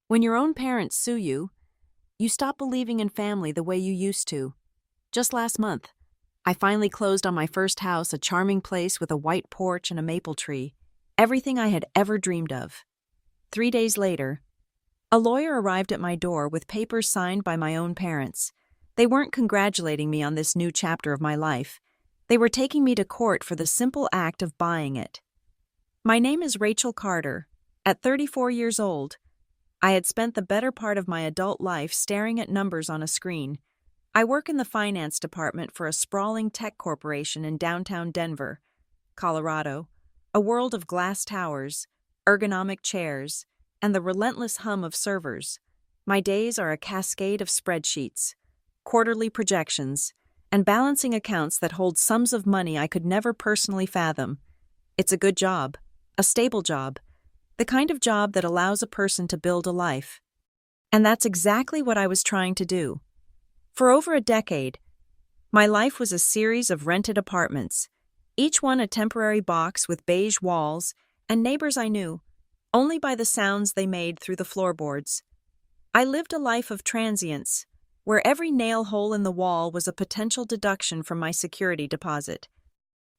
When your own parents sue you, you stop believing in family the way you used to. Just last month, I finally closed on my first house, a charming place with a white porch and a maple tree. Everything I had ever dreamed of. 3 days later, a lawyer arrived at my door with papers signed by my own parents. They weren't congratulating me on this new chapter of my life. They were taking me to court for the simple act of buying it. My name is Rachel Carter. At 34 years old, I had spent the better part of my adult life staring at numbers on a screen. I work in the finance department for a sprawling tech corporation in downtown Denver, Colorado, a world of glass towers, ergonomic chairs, and the relentless hum of servers. My days are a cascade of spreadsheets, quarterly projections, and balancing accounts that hold sums of money I could never personally fathom. It's a good job, a stable job, the kind of job that allows a person to build a life. And that's exactly what I was trying to do. For over a decade, my life was a series of rented apartments, each one a temporary box with beige walls and neighbors I knew only by the sounds they made through the floorboards. I lived a life of transience, where every nail hole in the wall was a potential deduction from my security deposit.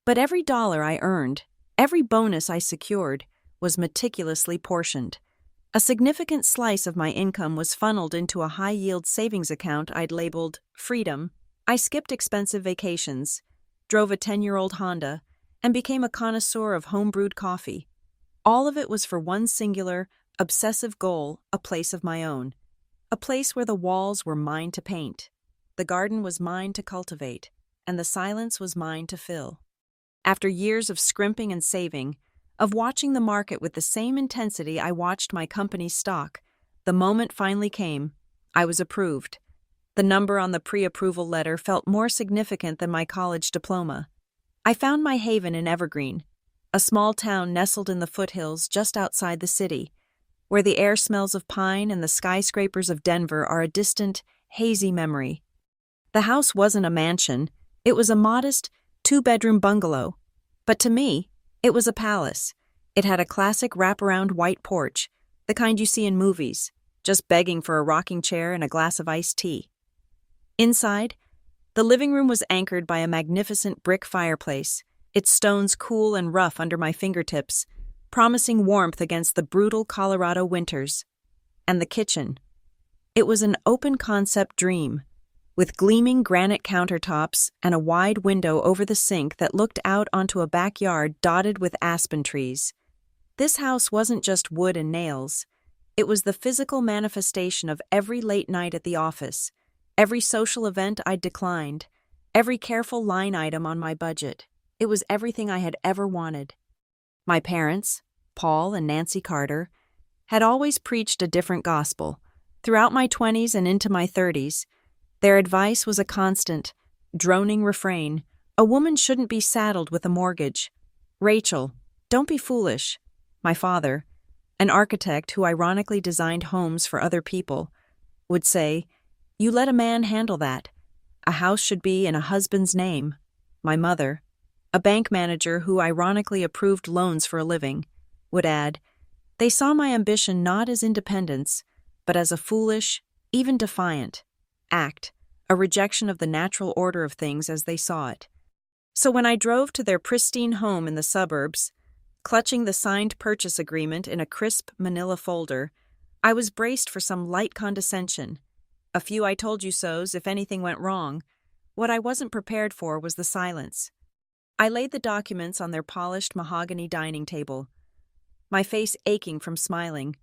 But every dollar I earned, every bonus I secured, was meticulously portioned. A significant slice of my income was funneled into a high-yield savings account I'd labeled Freedom. I skipped expensive vacations, drove a 10-year-old Honda, and became a connoisseur of home-brewed coffee. All of it was for one singular, obsessive goal: a place of my own. A place where the walls were mine to paint, the garden was mine to cultivate, and the silence was mine to fill. After years of scrimping and saving, of watching the market with the same intensity I watched my company's stock, the moment finally came. I was approved. The number on the pre-approval letter felt more significant than my college diploma. I found my haven in Evergreen, a small town nestled in the foothills just outside the city, where the air smells of pine and the skyscrapers of Denver are a distant, hazy memory. The house wasn't a mansion, it was a modest, two-bedroom bungalow. But to me, it was a palace. It had a classic wraparound white porch, the kind you see in movies, just begging for a rocking chair and a glass of iced tea. Inside, the living room was anchored by a magnificent brick fireplace, its stones cool and rough under my fingertips, promising warmth against the brutal Colorado winters. And the kitchen. It was an open-concept dream, with gleaming granite countertops and a wide window over the sink that looked out onto a backyard dotted with aspen trees. This house wasn't just wood and nails. It was the physical manifestation of every late night at the office, every social event I'd declined, every careful line item on my budget. It was everything I had ever wanted. My parents, Paul and Nancy Carter, had always preached a different gospel. Throughout my 20s and into my 30s, their advice was a constant, droning refrain: a woman shouldn't be saddled with a mortgage. Rachel, don't be foolish. My father, an architect who ironically designed homes for other people, would say, you let a man handle that. A house should be in a husband's name. My mother, a bank manager who ironically approved loans for a living, would add, they saw my ambition not as independence, but as a foolish, even defiant, act, a rejection of the natural order of things as they saw it. So when I drove to their pristine home in the suburbs, clutching the signed purchase agreement in a crisp manila folder, I was braced for some light condescension. A few I told you so's if anything went wrong. What I wasn't prepared for was the silence. I laid the documents on their polished mahogany dining table, my face aching from smiling.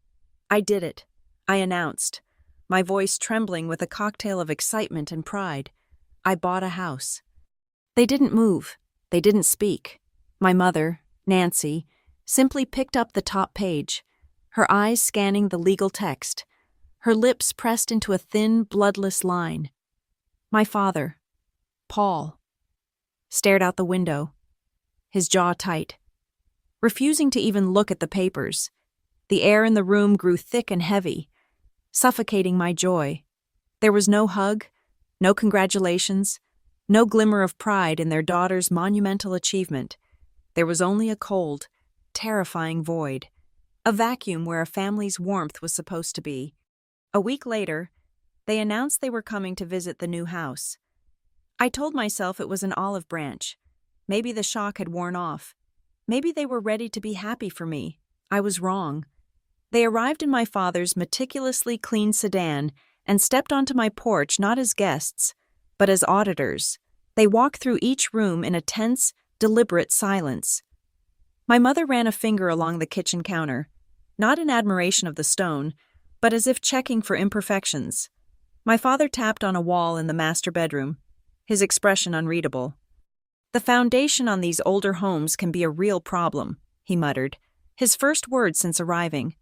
I did it, I announced, my voice trembling with a cocktail of excitement and pride. I bought a house. They didn't move. They didn't speak. My mother, Nancy, simply picked up the top page, her eyes scanning the legal text, her lips pressed into a thin, bloodless line. My father, Paul, stared out the window, his jaw tight, refusing to even look at the papers. The air in the room grew thick and heavy, suffocating my joy. There was no hug, no congratulations, no glimmer of pride in their daughter's monumental achievement. There was only a cold, terrifying void. a vacuum where a family's warmth was supposed to be. A week later, they announced they were coming to visit the new house. I told myself it was an olive branch. Maybe the shock had worn off. Maybe they were ready to be happy for me. I was wrong. They arrived in my father's meticulously clean sedan and stepped onto my porch not as guests, but as auditors. They walked through each room in a tense, deliberate silence. My mother ran a finger along the kitchen counter, not in admiration of the stone, but as if checking for imperfections. My father tapped on a wall in the master bedroom, his expression unreadable. "The foundation on these older homes can be a real problem," he muttered, his first word since arriving.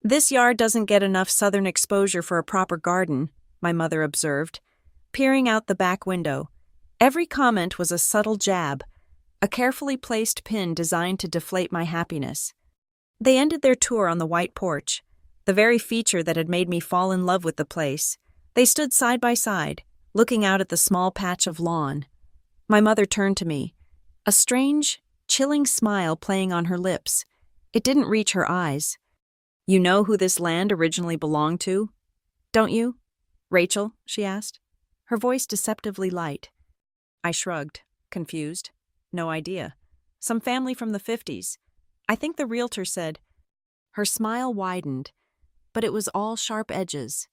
"This yard doesn't get enough southern exposure for a proper garden," my mother observed, peering out the back window. Every comment was a subtle jab, a carefully placed pin designed to deflate my happiness. They ended their tour on the white porch, the very feature that had made me fall in love with the place. They stood side by side, looking out at the small patch of lawn. My mother turned to me, a strange, chilling smile playing on her lips. It didn't reach her eyes. "You know who this land originally belonged to, don't you, Rachel?" she asked, her voice deceptively light. I shrugged, confused. No idea. Some family from the 50s. I think the realtor said. Her smile widened, but it was all sharp edges.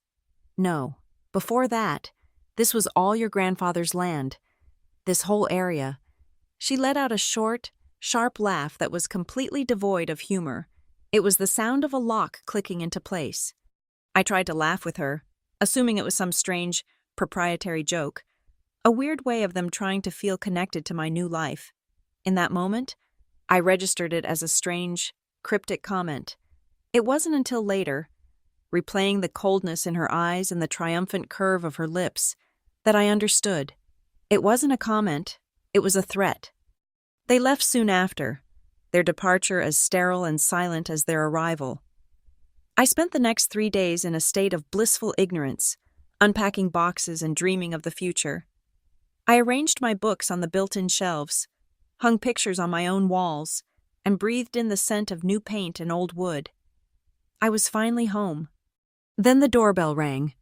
"No. Before that, this was all your grandfather's land. This whole area." She let out a short, sharp laugh that was completely devoid of humor. It was the sound of a lock clicking into place. I tried to laugh with her, assuming it was some strange, proprietary joke, a weird way of them trying to feel connected to my new life. In that moment, I registered it as a strange, cryptic comment. It wasn't until later, replaying the coldness in her eyes and the triumphant curve of her lips, that I understood. It wasn't a comment, it was a threat. They left soon after, their departure as sterile and silent as their arrival. I spent the next 3 days in a state of blissful ignorance, unpacking boxes and dreaming of the future. I arranged my books on the built-in shelves, hung pictures on my own walls, and breathed in the scent of new paint and old wood. I was finally home. Then the doorbell rang.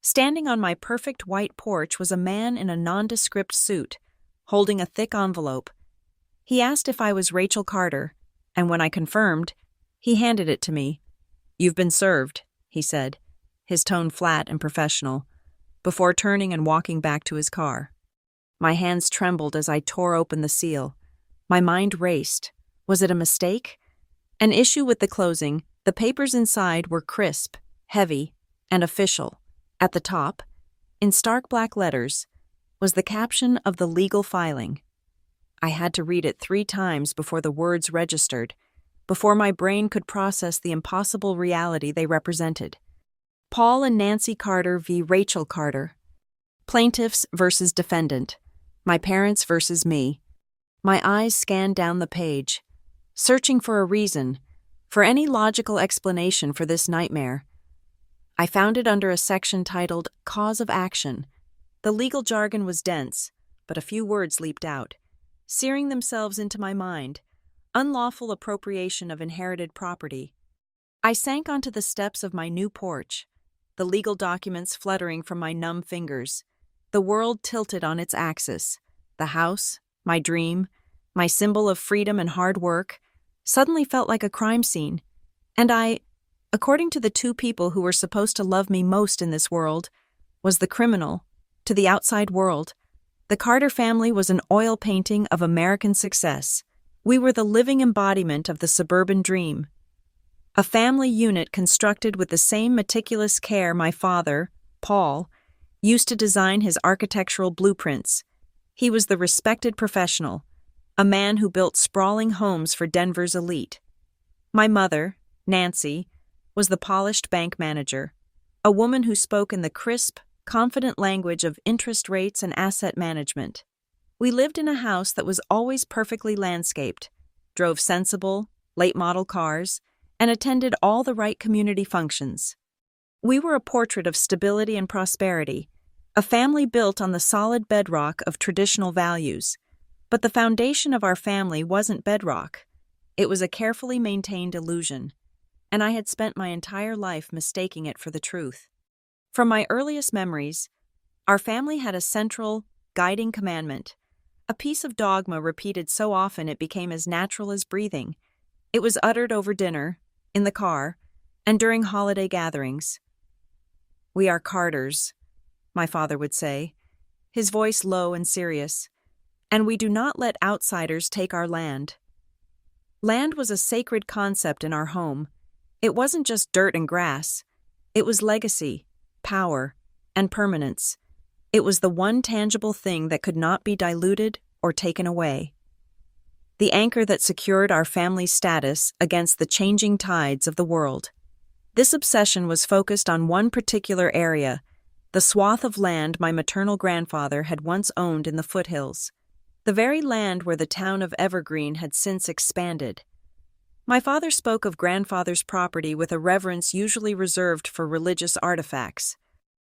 Standing on my perfect white porch was a man in a nondescript suit, holding a thick envelope. He asked if I was Rachel Carter, and when I confirmed, he handed it to me. "You've been served," he said, his tone flat and professional, before turning and walking back to his car. My hands trembled as I tore open the seal. My mind raced. Was it a mistake? An issue with the closing, the papers inside were crisp, heavy, and official. At the top, in stark black letters, was the caption of the legal filing. I had to read it 3 times before the words registered, before my brain could process the impossible reality they represented. Paul and Nancy Carter v. Rachel Carter. Plaintiffs versus defendant. My parents versus me. My eyes scanned down the page, searching for a reason, for any logical explanation for this nightmare. I found it under a section titled Cause of Action. The legal jargon was dense, but a few words leaped out, searing themselves into my mind. Unlawful appropriation of inherited property. I sank onto the steps of my new porch, the legal documents fluttering from my numb fingers. The world tilted on its axis. The house, my dream, my symbol of freedom and hard work, suddenly felt like a crime scene. And I, according to the 2 people who were supposed to love me most in this world, was the criminal. To the outside world, the Carter family was an oil painting of American success. We were the living embodiment of the suburban dream. A family unit constructed with the same meticulous care my father, Paul, used to design his architectural blueprints. He was the respected professional, a man who built sprawling homes for Denver's elite. My mother, Nancy, was the polished bank manager, a woman who spoke in the crisp, confident language of interest rates and asset management. We lived in a house that was always perfectly landscaped, drove sensible, late-model cars, and attended all the right community functions. We were a portrait of stability and prosperity, a family built on the solid bedrock of traditional values. But the foundation of our family wasn't bedrock. It was a carefully maintained illusion. and I had spent my entire life mistaking it for the truth. From my earliest memories, our family had a central, guiding commandment, a piece of dogma repeated so often it became as natural as breathing. It was uttered over dinner, in the car, and during holiday gatherings. "We are Carters," my father would say, his voice low and serious, "and we do not let outsiders take our land." Land was a sacred concept in our home. It wasn't just dirt and grass. It was legacy, power, and permanence. It was the one tangible thing that could not be diluted or taken away. The anchor that secured our family's status against the changing tides of the world. This obsession was focused on one particular area, the swath of land my maternal grandfather had once owned in the foothills, the very land where the town of Evergreen had since expanded. My father spoke of grandfather's property with a reverence usually reserved for religious artifacts.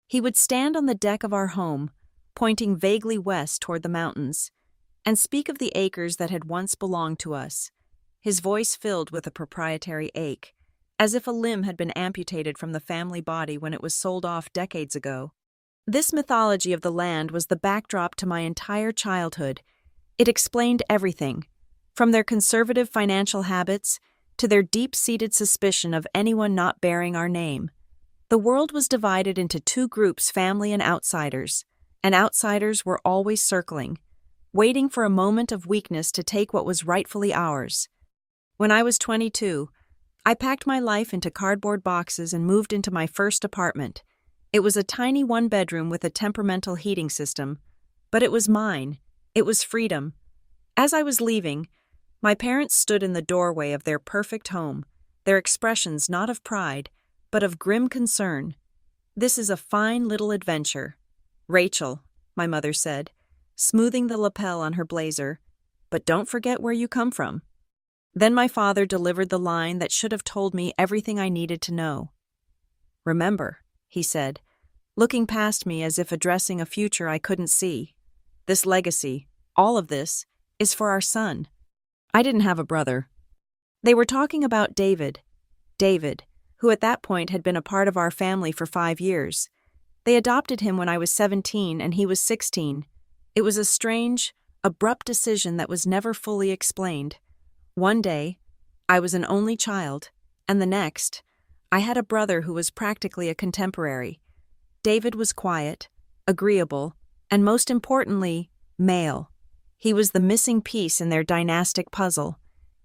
He would stand on the deck of our home, pointing vaguely west toward the mountains, and speak of the acres that had once belonged to us, his voice filled with a proprietary ache, as if a limb had been amputated from the family body when it was sold off decades ago. This mythology of the land was the backdrop to my entire childhood. It explained everything, from their conservative financial habits to their deep-seated suspicion of anyone not bearing our name. The world was divided into two groups, family and outsiders were always circling, waiting for a moment of weakness to take what was rightfully ours. When I was 22, I packed my life into cardboard boxes and moved into my first apartment. It was a tiny one-bedroom with a temperamental heating system, but it was mine. It was freedom. As I was leaving, my parents stood in the doorway of their perfect home, their expressions not of pride, but of grim concern. "This is a fine little adventure, Rachel," my mother said, smoothing the lapel on her blazer, "but don't forget where you come from." Then my father delivered the line that should have told me everything I needed to know. "Remember," he said, looking past me as if addressing a future I couldn't see, "this legacy, all of this, is for our son." I didn't have a brother. They were talking about David, who at that point had been a part of our family for 5 years. They adopted him when I was 17 and he was 16. It was a strange, abrupt decision that was never fully explained. One day, I was an only child, and the next, I had a brother who was practically a contemporary. David was quiet, agreeable, and most importantly, male. He was the missing piece in their dynastic puzzle.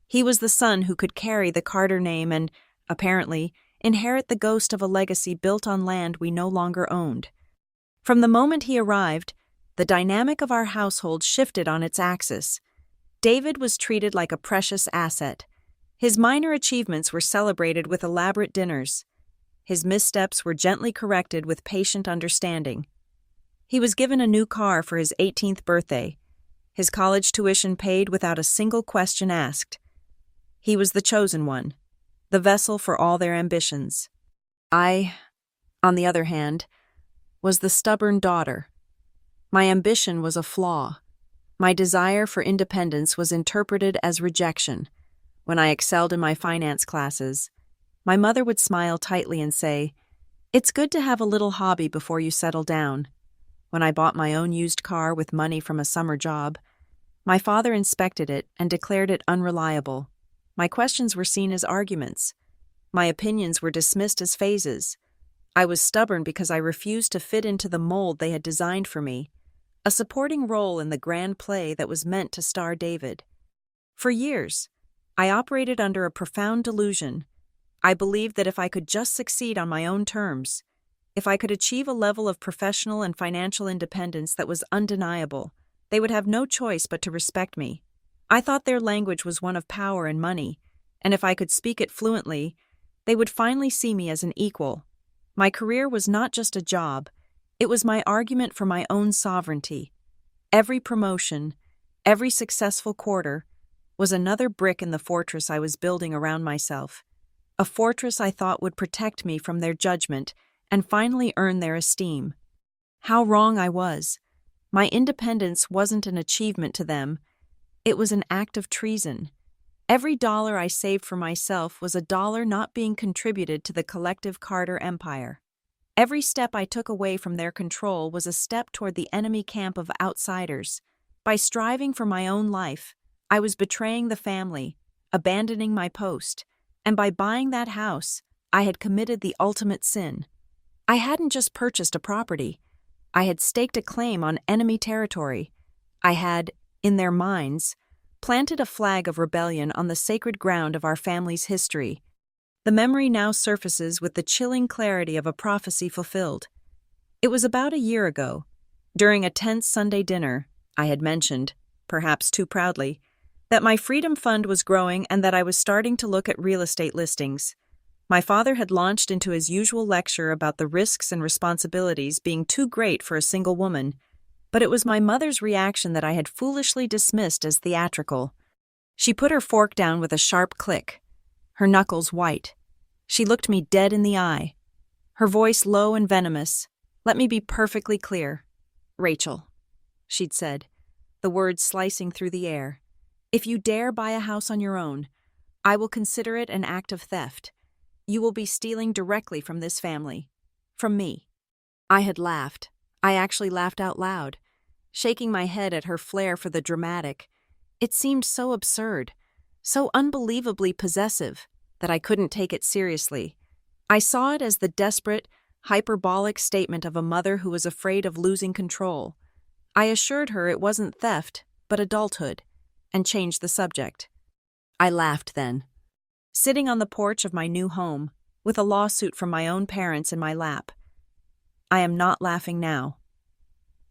He was the son who could carry the Carter name and, apparently, inherit the ghost of a legacy built on land we no longer owned. From the moment he arrived, the dynamic of our household shifted on its axis. David was treated like a precious asset. His minor achievements were celebrated with elaborate dinners. His missteps were gently corrected with patient understanding. He was given a new car for his 18th birthday. His college tuition paid without a single question asked. He was the chosen one, the vessel for all their ambitions. I, on the other hand, was the stubborn daughter. My ambition was a flaw. My desire for independence was interpreted as rejection. When I excelled in my finance classes, my mother would smile tightly and say, "It's good to have a little hobby before you settle down." When I bought my own used car with money from a summer job, my father inspected it and declared it unreliable. My questions were seen as arguments. My opinions were dismissed as phases. I was stubborn because I refused to fit into the mold they had designed for me, a supporting role in the grand play that was meant to star David. For years, I operated under a profound delusion. I believed that if I could just succeed on my own terms, if I could achieve a level of professional and financial independence that was undeniable, they would have no choice but to respect me. I thought their language was one of power and money, and if I could speak it fluently, they would finally see me as an equal. My career was not just a job, it was my argument for my own sovereignty. Every promotion, every successful quarter, was another brick in the fortress I was building around myself, a fortress I thought would protect me from their judgment and finally earn their esteem. How wrong I was. My independence wasn't an achievement to them, it was an act of treason. Every dollar I saved for myself was a dollar not being contributed to the collective Carter empire. Every step I took away from their control was a step toward the enemy camp of outsiders. By striving for my own life, I was betraying the family, abandoning my post, and by buying that house, I had committed the ultimate sin. I hadn't just purchased a property. I had staked a claim on enemy territory. I had, in their minds, planted a flag of rebellion on the sacred ground of our family's history. The memory now surfaces with the chilling clarity of a prophecy fulfilled. It was about a year ago. During a tense Sunday dinner, I had mentioned, perhaps too proudly, that my Freedom Fund was growing and that I was starting to look at real estate listings. My father had launched into his usual lecture about the risks and responsibilities being too great for a single woman, but it was my mother's reaction that I had foolishly dismissed as theatrical. She put her fork down with a sharp click, her knuckles white. She looked me dead in the eye. Her voice low and venomous. "Let me be perfectly clear. Rachel," she'd said, the words slicing through the air. "If you dare buy a house on your own, I will consider it an act of theft. You will be stealing directly from this family. From me." I had laughed. I actually laughed out loud, shaking my head at her flair for the dramatic. It seemed so absurd, so unbelievably possessive, that I couldn't take it seriously. I saw it as the desperate, hyperbolic statement of a mother who was afraid of losing control. I assured her it wasn't theft, but adulthood, and changed the subject. I laughed then. Sitting on the porch of my new home, with a lawsuit from my own parents in my lap. I am not laughing now.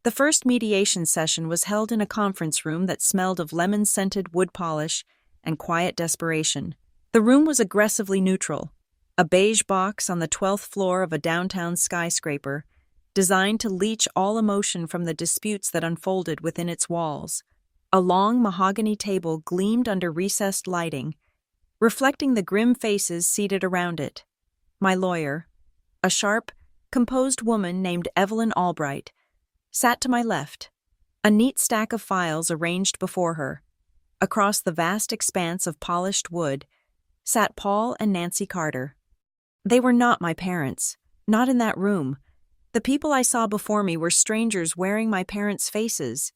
The first mediation session was held in a conference room that smelled of lemon-scented wood polish and quiet desperation. The room was aggressively neutral, a beige box on the 12th floor of a downtown skyscraper, designed to leach all emotion from the disputes that unfolded within its walls. A long mahogany table gleamed under recessed lighting, reflecting the grim faces seated around it. My lawyer, a sharp, composed woman named Evelyn Albright, sat to my left, a neat stack of files arranged before her. Across the vast expanse of polished wood sat Paul and Nancy Carter. They were not my parents, not in that room. The people I saw before me were strangers wearing my parents' faces.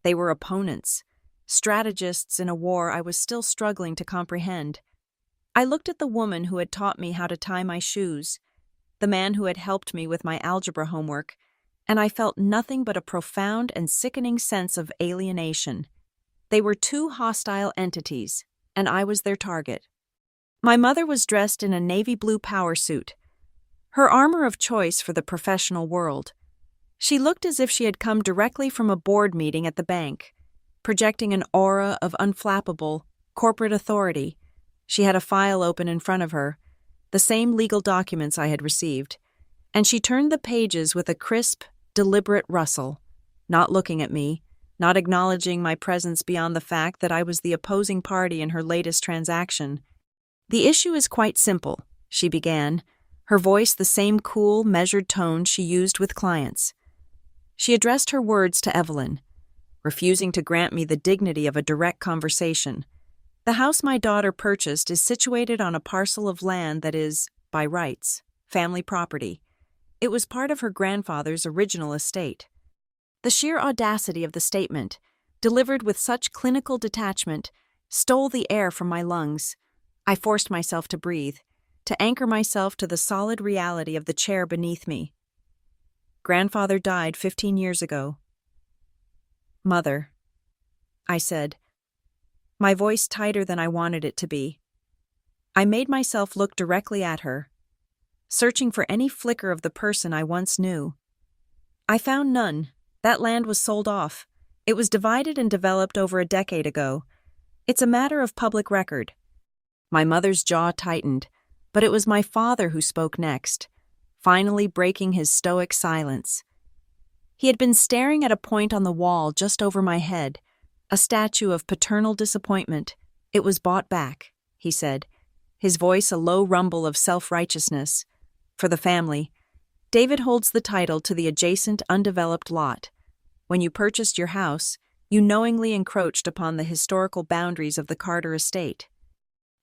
They were opponents, strategists in a war I was still struggling to comprehend. I looked at the woman who had taught me how to tie my shoes, the man who had helped me with my algebra homework, and I felt nothing but a profound and sickening sense of alienation. They were two hostile entities, and I was their target. My mother was dressed in a navy blue power suit, her armor of choice for the professional world. She looked as if she had come directly from a board meeting at the bank, projecting an aura of unflappable, corporate authority. She had a file open in front of her, the same legal documents I had received, and she turned the pages with a crisp, deliberate rustle, not looking at me, not acknowledging my presence beyond the fact that I was the opposing party in her latest transaction. "The issue is quite simple," she began, her voice the same cool, measured tone she used with clients. She addressed her words to Evelyn, refusing to grant me the dignity of a direct conversation. "The house my daughter purchased is situated on a parcel of land that is, by rights, family property. It was part of her grandfather's original estate." The sheer audacity of the statement, delivered with such clinical detachment, stole the air from my lungs. I forced myself to breathe, to anchor myself to the solid reality of the chair beneath me. "Grandfather died 15 years ago." "Mother," I said, my voice tighter than I wanted it to be. I made myself look directly at her, searching for any flicker of the person I once knew. I found none. That land was sold off. It was divided and developed over a decade ago. It's a matter of public record. My mother's jaw tightened, but it was my father who spoke next, finally breaking his stoic silence. He had been staring at a point on the wall just over my head, a statue of paternal disappointment. "It was bought back," he said, his voice a low rumble of self-righteousness. "For the family. David holds the title to the adjacent undeveloped lot. When you purchased your house, you knowingly encroached upon the historical boundaries of the Carter estate.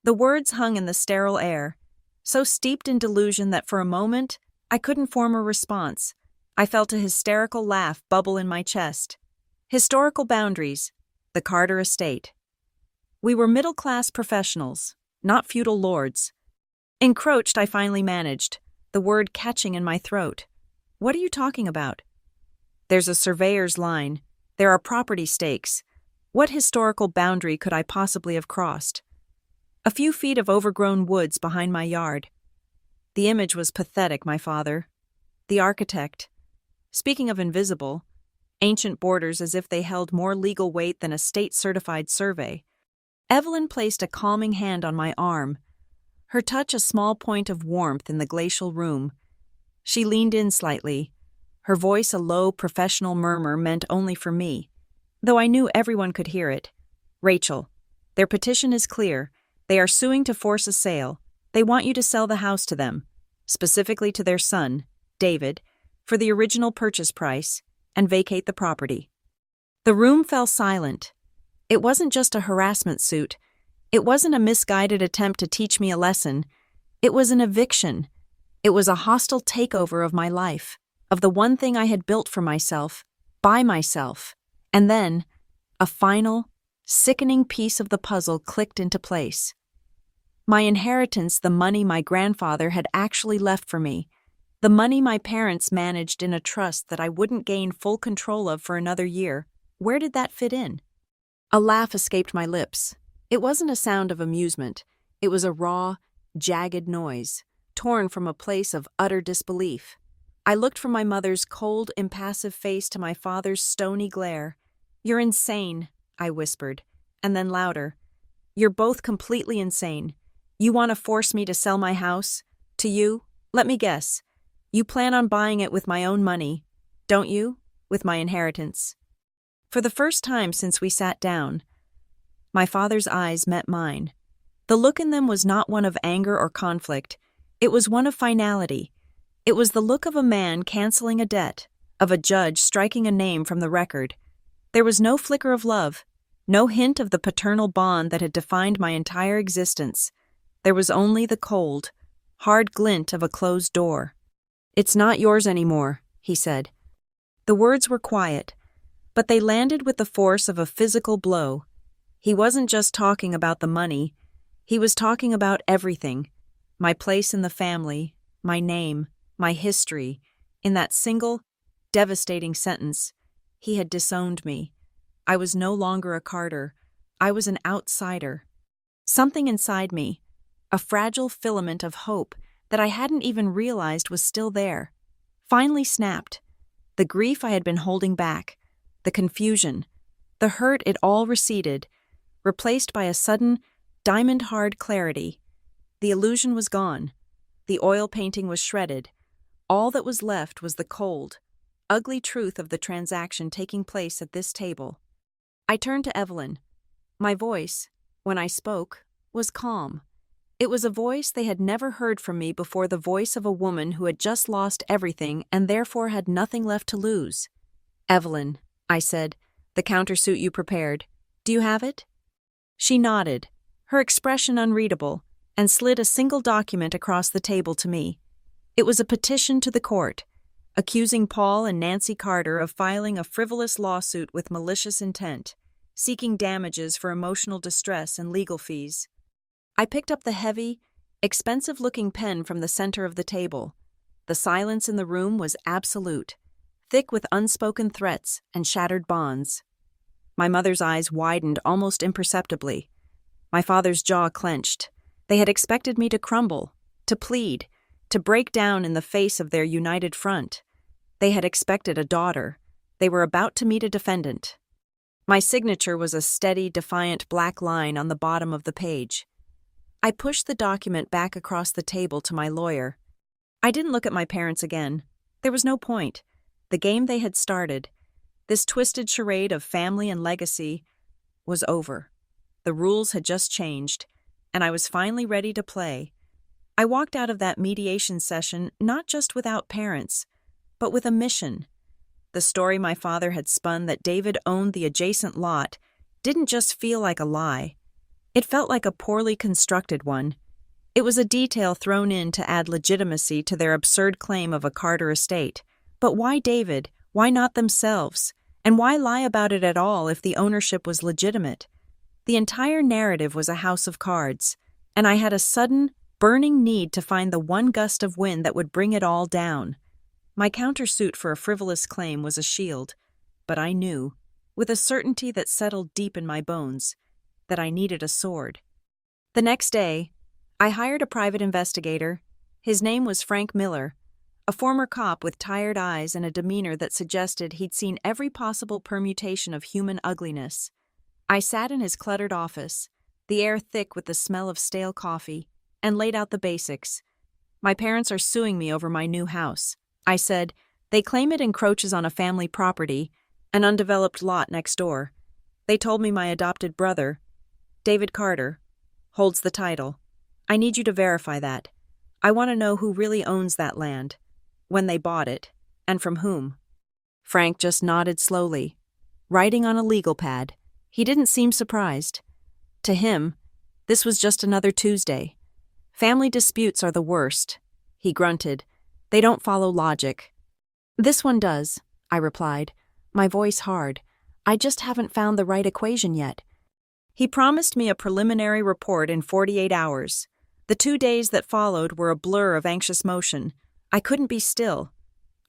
The words hung in the sterile air, so steeped in delusion that for a moment, I couldn't form a response. I felt a hysterical laugh bubble in my chest. Historical boundaries, the Carter estate. We were middle-class professionals, not feudal lords. Encroached, I finally managed, the word catching in my throat. What are you talking about? There's a surveyor's line. There are property stakes. What historical boundary could I possibly have crossed? A few feet of overgrown woods behind my yard. The image was pathetic, my father. The architect. Speaking of invisible, ancient borders as if they held more legal weight than a state-certified survey. Evelyn placed a calming hand on my arm, her touch a small point of warmth in the glacial room. She leaned in slightly, her voice a low, professional murmur meant only for me, though I knew everyone could hear it. Rachel, their petition is clear. They are suing to force a sale. They want you to sell the house to them, specifically to their son, David, for the original purchase price, and vacate the property. The room fell silent. It wasn't just a harassment suit. It wasn't a misguided attempt to teach me a lesson. It was an eviction. It was a hostile takeover of my life, of the one thing I had built for myself, by myself. And then, a final, sickening piece of the puzzle clicked into place. My inheritance, the money my grandfather had actually left for me, the money my parents managed in a trust that I wouldn't gain full control of for another year, where did that fit in? A laugh escaped my lips. It wasn't a sound of amusement. It was a raw, jagged noise, torn from a place of utter disbelief. I looked from my mother's cold, impassive face to my father's stony glare. "You're insane," I whispered, and then louder. "You're both completely insane. You want to force me to sell my house? To you? Let me guess. You plan on buying it with my own money, don't you? With my inheritance." For the first time since we sat down, my father's eyes met mine. The look in them was not one of anger or conflict. It was one of finality. It was the look of a man canceling a debt, of a judge striking a name from the record. There was no flicker of love, no hint of the paternal bond that had defined my entire existence. There was only the cold, hard glint of a closed door. "It's not yours anymore," he said. The words were quiet, but they landed with the force of a physical blow. He wasn't just talking about the money. He was talking about everything. My place in the family, my name, my history. In that single, devastating sentence, he had disowned me. I was no longer a Carter. I was an outsider. Something inside me, a fragile filament of hope that I hadn't even realized was still there, finally snapped. The grief I had been holding back, the confusion, the hurt, it all receded, replaced by a sudden, diamond-hard clarity. The illusion was gone. The oil painting was shredded. All that was left was the cold, ugly truth of the transaction taking place at this table. I turned to Evelyn. My voice, when I spoke, was calm. It was a voice they had never heard from me before, the voice of a woman who had just lost everything and therefore had nothing left to lose. "Evelyn," I said, "the countersuit you prepared. Do you have it?" She nodded, her expression unreadable, and slid a single document across the table to me. It was a petition to the court, accusing Paul and Nancy Carter of filing a frivolous lawsuit with malicious intent, seeking damages for emotional distress and legal fees. I picked up the heavy, expensive-looking pen from the center of the table. The silence in the room was absolute, thick with unspoken threats and shattered bonds. My mother's eyes widened almost imperceptibly. My father's jaw clenched. They had expected me to crumble, to plead, to break down in the face of their united front. They had expected a daughter. They were about to meet a defendant. My signature was a steady, defiant black line on the bottom of the page. I pushed the document back across the table to my lawyer. I didn't look at my parents again. There was no point. The game they had started, this twisted charade of family and legacy, was over. The rules had just changed, and I was finally ready to play. I walked out of that mediation session not just without parents, but with a mission. The story my father had spun that David owned the adjacent lot didn't just feel like a lie. It felt like a poorly constructed one. It was a detail thrown in to add legitimacy to their absurd claim of a Carter estate. But why David? Why not themselves? And why lie about it at all if the ownership was legitimate? The entire narrative was a house of cards, and I had a sudden, burning need to find the one gust of wind that would bring it all down. My countersuit for a frivolous claim was a shield, but I knew, with a certainty that settled deep in my bones, that I needed a sword. The next day, I hired a private investigator. His name was Frank Miller, a former cop with tired eyes and a demeanor that suggested he'd seen every possible permutation of human ugliness. I sat in his cluttered office, the air thick with the smell of stale coffee, and laid out the basics. My parents are suing me over my new house. I said, they claim it encroaches on a family property, an undeveloped lot next door. They told me my adopted brother, David Carter, holds the title. I need you to verify that. I want to know who really owns that land, when they bought it, and from whom. Frank just nodded slowly, writing on a legal pad. He didn't seem surprised. To him, this was just another Tuesday. Family disputes are the worst, he grunted. They don't follow logic. This one does, I replied, my voice hard. I just haven't found the right equation yet. He promised me a preliminary report in 48 hours. The 2 days that followed were a blur of anxious motion. I couldn't be still.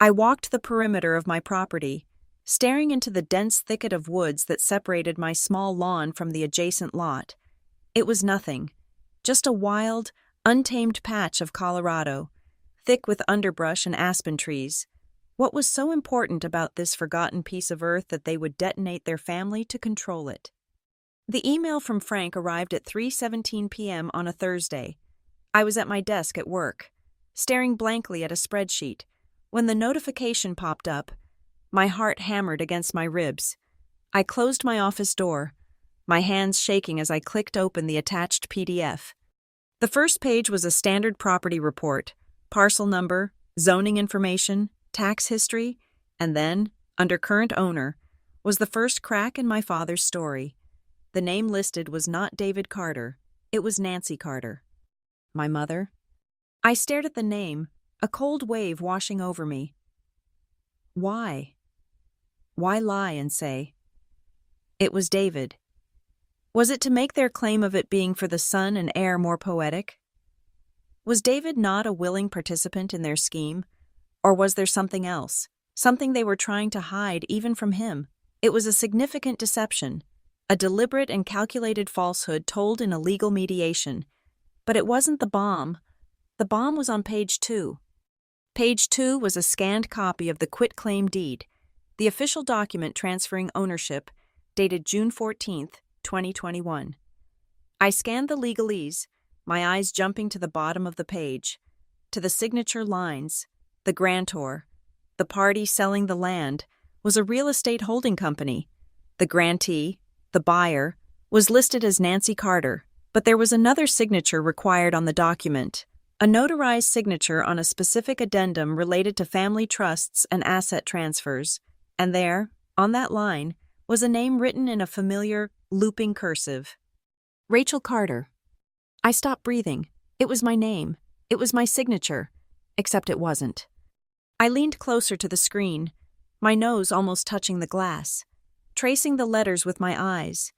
I walked the perimeter of my property, staring into the dense thicket of woods that separated my small lawn from the adjacent lot. It was nothing, just a wild, untamed patch of Colorado, thick with underbrush and aspen trees. What was so important about this forgotten piece of earth that they would detonate their family to control it? The email from Frank arrived at 3:17 p.m. on a Thursday. I was at my desk at work, staring blankly at a spreadsheet, when the notification popped up. My heart hammered against my ribs. I closed my office door, my hands shaking as I clicked open the attached PDF. The first page was a standard property report, parcel number, zoning information, tax history, and then, under current owner, was the first crack in my father's story. The name listed was not David Carter, it was Nancy Carter. My mother? I stared at the name, a cold wave washing over me. Why? Why lie and say, it was David? Was it to make their claim of it being for the son and heir more poetic? Was David not a willing participant in their scheme? Or was there something else, something they were trying to hide even from him? It was a significant deception, a deliberate and calculated falsehood told in a legal mediation. But it wasn't the bomb. The bomb was on page 2. Page 2 was a scanned copy of the quitclaim deed, the official document transferring ownership, dated June 14th, 2021. I scanned the legalese, my eyes jumping to the bottom of the page, to the signature lines. The grantor, the party selling the land, was a real estate holding company. The grantee, the buyer, was listed as Nancy Carter, but there was another signature required on the document, a notarized signature on a specific addendum related to family trusts and asset transfers, and there, on that line, was a name written in a familiar, looping cursive. Rachel Carter. I stopped breathing. It was my name. It was my signature. Except it wasn't. I leaned closer to the screen, my nose almost touching the glass, tracing the letters with my eyes.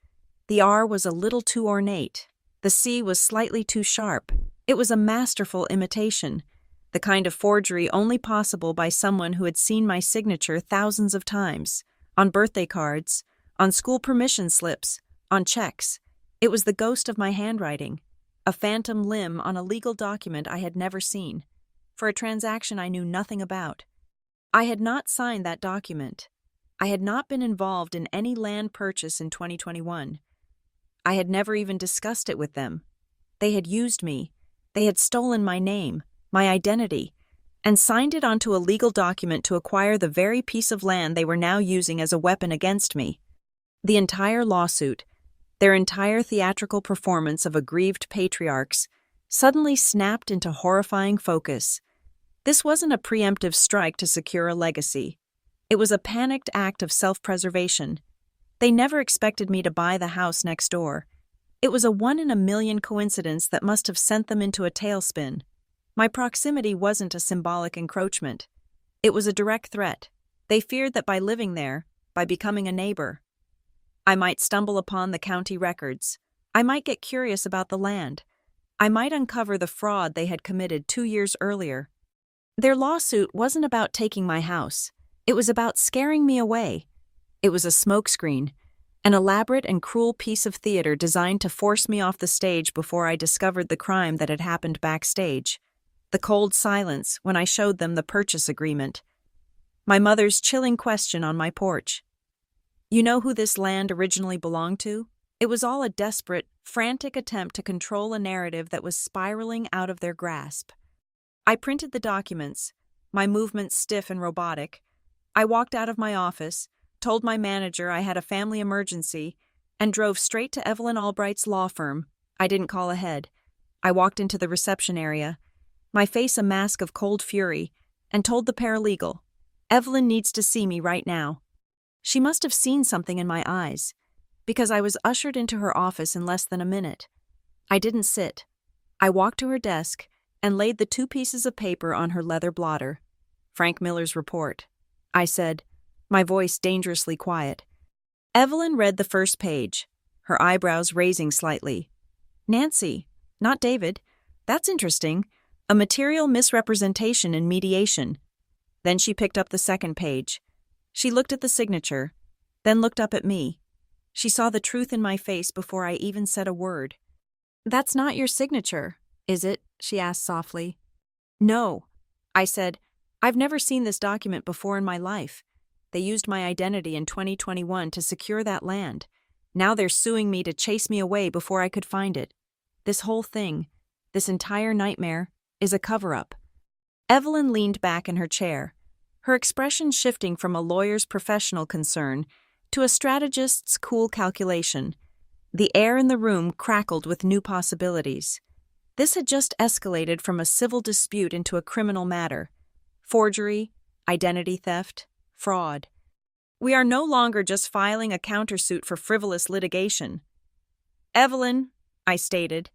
The R was a little too ornate. The C was slightly too sharp. It was a masterful imitation, the kind of forgery only possible by someone who had seen my signature thousands of times, on birthday cards, on school permission slips, on checks. It was the ghost of my handwriting, a phantom limb on a legal document I had never seen, for a transaction I knew nothing about. I had not signed that document. I had not been involved in any land purchase in 2021. I had never even discussed it with them. They had used me. They had stolen my name, my identity, and signed it onto a legal document to acquire the very piece of land they were now using as a weapon against me. The entire lawsuit, their entire theatrical performance of aggrieved patriarchs, suddenly snapped into horrifying focus. This wasn't a preemptive strike to secure a legacy. It was a panicked act of self-preservation. They never expected me to buy the house next door. It was a one-in-a-million coincidence that must have sent them into a tailspin. My proximity wasn't a symbolic encroachment. It was a direct threat. They feared that by living there, by becoming a neighbor, I might stumble upon the county records. I might get curious about the land. I might uncover the fraud they had committed 2 years earlier. Their lawsuit wasn't about taking my house. It was about scaring me away. It was a smokescreen, an elaborate and cruel piece of theater designed to force me off the stage before I discovered the crime that had happened backstage. The cold silence when I showed them the purchase agreement. My mother's chilling question on my porch. You know who this land originally belonged to? It was all a desperate, frantic attempt to control a narrative that was spiraling out of their grasp. I printed the documents, my movements stiff and robotic. I walked out of my office, told my manager I had a family emergency, and drove straight to Evelyn Albright's law firm. I didn't call ahead. I walked into the reception area, my face a mask of cold fury, and told the paralegal, Evelyn needs to see me right now. She must have seen something in my eyes, because I was ushered into her office in less than a minute. I didn't sit. I walked to her desk and laid the 2 pieces of paper on her leather blotter. Frank Miller's report. I said, my voice dangerously quiet. Evelyn read the first page, her eyebrows raising slightly. Nancy, not David. That's interesting. A material misrepresentation in mediation. Then she picked up the second page. She looked at the signature, then looked up at me. She saw the truth in my face before I even said a word. That's not your signature, is it? She asked softly. No, I said. I've never seen this document before in my life. They used my identity in 2021 to secure that land. Now they're suing me to chase me away before I could find it. This whole thing, this entire nightmare, is a cover-up. Evelyn leaned back in her chair, her expression shifting from a lawyer's professional concern to a strategist's cool calculation. The air in the room crackled with new possibilities. This had just escalated from a civil dispute into a criminal matter. Forgery, identity theft, fraud. We are no longer just filing a countersuit for frivolous litigation. Evelyn, I stated,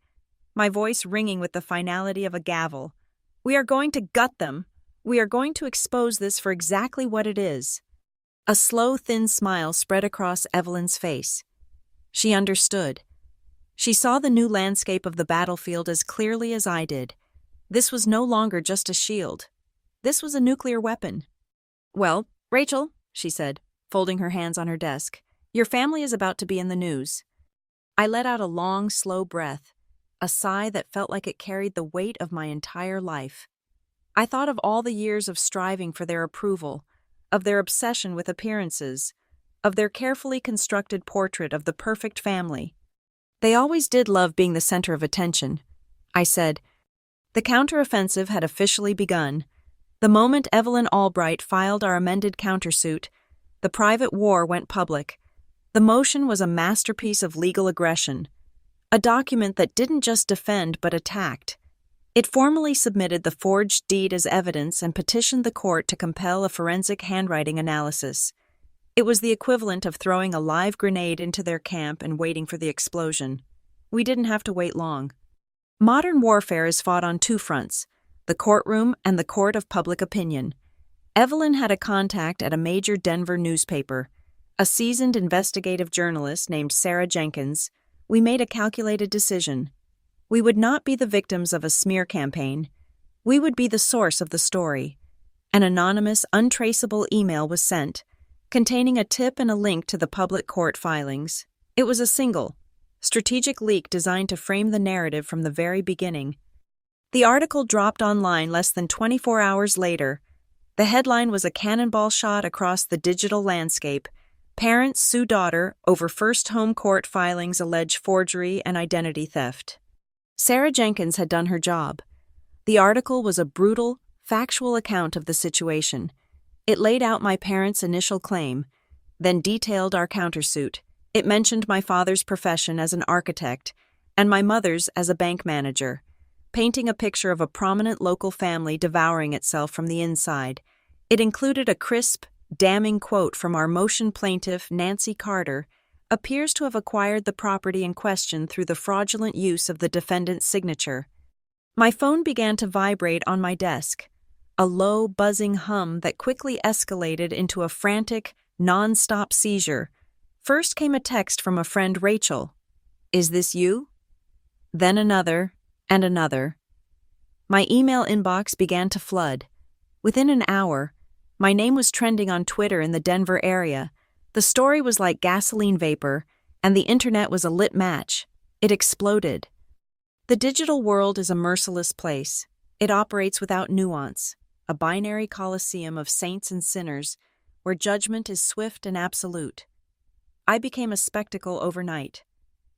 my voice ringing with the finality of a gavel, we are going to gut them. We are going to expose this for exactly what it is. A slow, thin smile spread across Evelyn's face. She understood. She saw the new landscape of the battlefield as clearly as I did. This was no longer just a shield. This was a nuclear weapon. Well, Rachel, she said, folding her hands on her desk, your family is about to be in the news. I let out a long, slow breath, a sigh that felt like it carried the weight of my entire life. I thought of all the years of striving for their approval, of their obsession with appearances, of their carefully constructed portrait of the perfect family. They always did love being the center of attention, I said. The counteroffensive had officially begun. The moment Evelyn Albright filed our amended countersuit, the private war went public. The motion was a masterpiece of legal aggression, a document that didn't just defend but attacked. It formally submitted the forged deed as evidence and petitioned the court to compel a forensic handwriting analysis. It was the equivalent of throwing a live grenade into their camp and waiting for the explosion. We didn't have to wait long. Modern warfare is fought on 2 fronts, the courtroom and the court of public opinion. Evelyn had a contact at a major Denver newspaper, a seasoned investigative journalist named Sarah Jenkins. We made a calculated decision. We would not be the victims of a smear campaign. We would be the source of the story. An anonymous, untraceable email was sent, containing a tip and a link to the public court filings. It was a single, strategic leak designed to frame the narrative from the very beginning. The article dropped online less than 24 hours later. The headline was a cannonball shot across the digital landscape. Parents sue daughter over first home court filings allege forgery and identity theft. Sarah Jenkins had done her job. The article was a brutal, factual account of the situation. It laid out my parents' initial claim, then detailed our countersuit. It mentioned my father's profession as an architect and my mother's as a bank manager, painting a picture of a prominent local family devouring itself from the inside. It included a crisp, damning quote from our motion plaintiff, Nancy Carter, appears to have acquired the property in question through the fraudulent use of the defendant's signature. My phone began to vibrate on my desk, a low, buzzing hum that quickly escalated into a frantic, non-stop seizure. First came a text from a friend, Rachel. "Is this you?" Then another, and another. My email inbox began to flood. Within an hour, my name was trending on Twitter in the Denver area. The story was like gasoline vapor, and the internet was a lit match. It exploded. The digital world is a merciless place. It operates without nuance, a binary coliseum of saints and sinners, where judgment is swift and absolute. I became a spectacle overnight.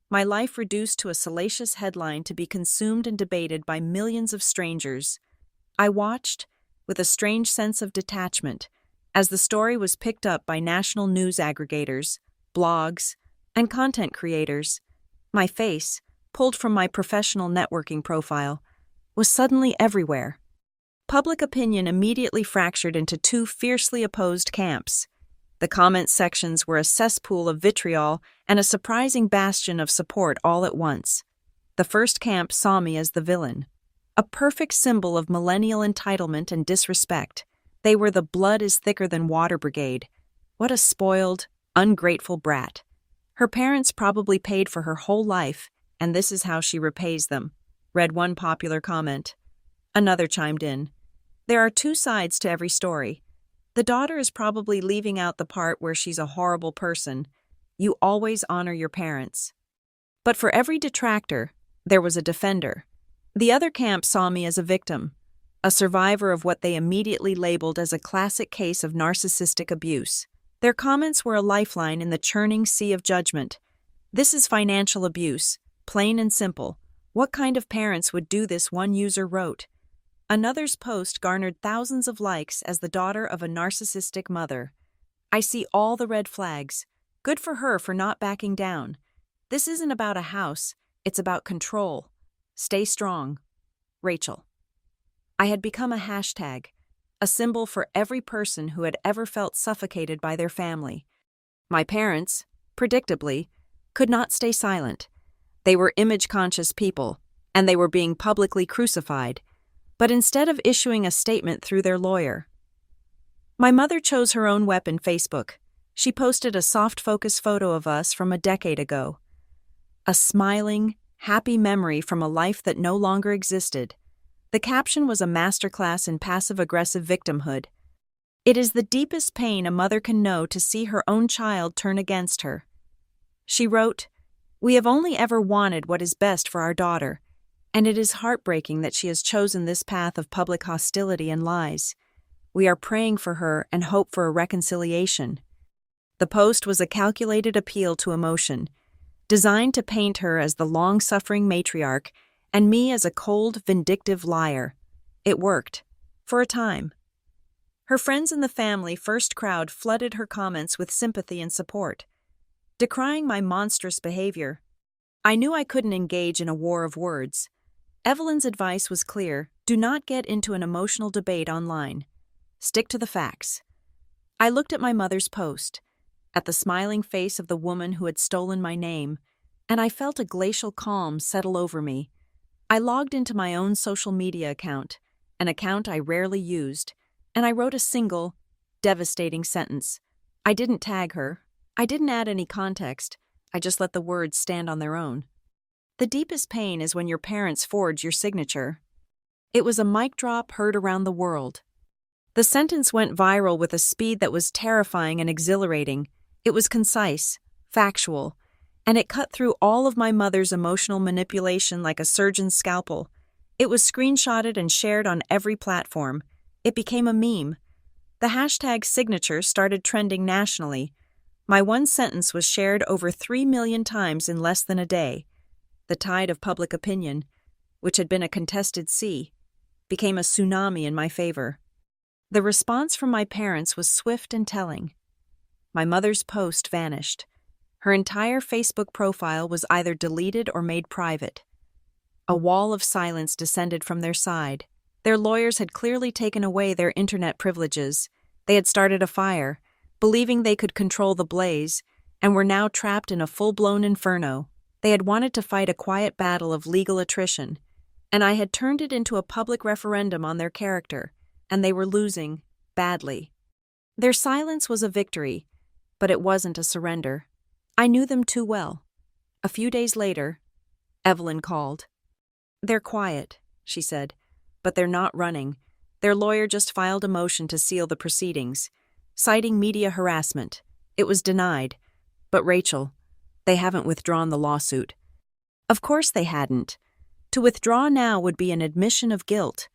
My life reduced to a salacious headline to be consumed and debated by millions of strangers. I watched, with a strange sense of detachment, as the story was picked up by national news aggregators, blogs, and content creators. My face, pulled from my professional networking profile, was suddenly everywhere. Public opinion immediately fractured into two fiercely opposed camps. The comment sections were a cesspool of vitriol and a surprising bastion of support all at once. The first camp saw me as the villain, a perfect symbol of millennial entitlement and disrespect. They were the blood is thicker than water brigade. What a spoiled, ungrateful brat. Her parents probably paid for her whole life, and this is how she repays them, read one popular comment. Another chimed in. There are two sides to every story. The daughter is probably leaving out the part where she's a horrible person. You always honor your parents. But for every detractor, there was a defender. The other camp saw me as a victim, a survivor of what they immediately labeled as a classic case of narcissistic abuse. Their comments were a lifeline in the churning sea of judgment. This is financial abuse, plain and simple. What kind of parents would do this, one user wrote. Another's post garnered thousands of likes as the daughter of a narcissistic mother. I see all the red flags. Good for her for not backing down. This isn't about a house, it's about control. Stay strong. Rachel. I had become a hashtag, a symbol for every person who had ever felt suffocated by their family. My parents, predictably, could not stay silent. They were image-conscious people, and they were being publicly crucified. But instead of issuing a statement through their lawyer, my mother chose her own weapon, Facebook. She posted a soft-focus photo of us from a decade ago. A smiling, happy memory from a life that no longer existed. The caption was a masterclass in passive-aggressive victimhood. It is the deepest pain a mother can know to see her own child turn against her. She wrote, "We have only ever wanted what is best for our daughter, and it is heartbreaking that she has chosen this path of public hostility and lies. We are praying for her and hope for a reconciliation." The post was a calculated appeal to emotion, designed to paint her as the long-suffering matriarch and me as a cold, vindictive liar. It worked. For a time. Her friends and the family first crowd flooded her comments with sympathy and support, decrying my monstrous behavior. I knew I couldn't engage in a war of words. Evelyn's advice was clear: do not get into an emotional debate online. Stick to the facts. I looked at my mother's post, at the smiling face of the woman who had stolen my name, and I felt a glacial calm settle over me. I logged into my own social media account, an account I rarely used, and I wrote a single, devastating sentence. I didn't tag her. I didn't add any context. I just let the words stand on their own. The deepest pain is when your parents forge your signature. It was a mic drop heard around the world. The sentence went viral with a speed that was terrifying and exhilarating. It was concise, factual, and it cut through all of my mother's emotional manipulation like a surgeon's scalpel. It was screenshotted and shared on every platform. It became a meme. The hashtag signature started trending nationally. My one sentence was shared over 3 million times in less than a day. The tide of public opinion, which had been a contested sea, became a tsunami in my favor. The response from my parents was swift and telling. My mother's post vanished. Her entire Facebook profile was either deleted or made private. A wall of silence descended from their side. Their lawyers had clearly taken away their internet privileges. They had started a fire, believing they could control the blaze, and were now trapped in a full-blown inferno. They had wanted to fight a quiet battle of legal attrition, and I had turned it into a public referendum on their character, and they were losing, badly. Their silence was a victory, but it wasn't a surrender. I knew them too well. A few days later, Evelyn called. "They're quiet," she said, "but they're not running. Their lawyer just filed a motion to seal the proceedings, citing media harassment. It was denied. But Rachel, they haven't withdrawn the lawsuit." Of course they hadn't. To withdraw now would be an admission of guilt,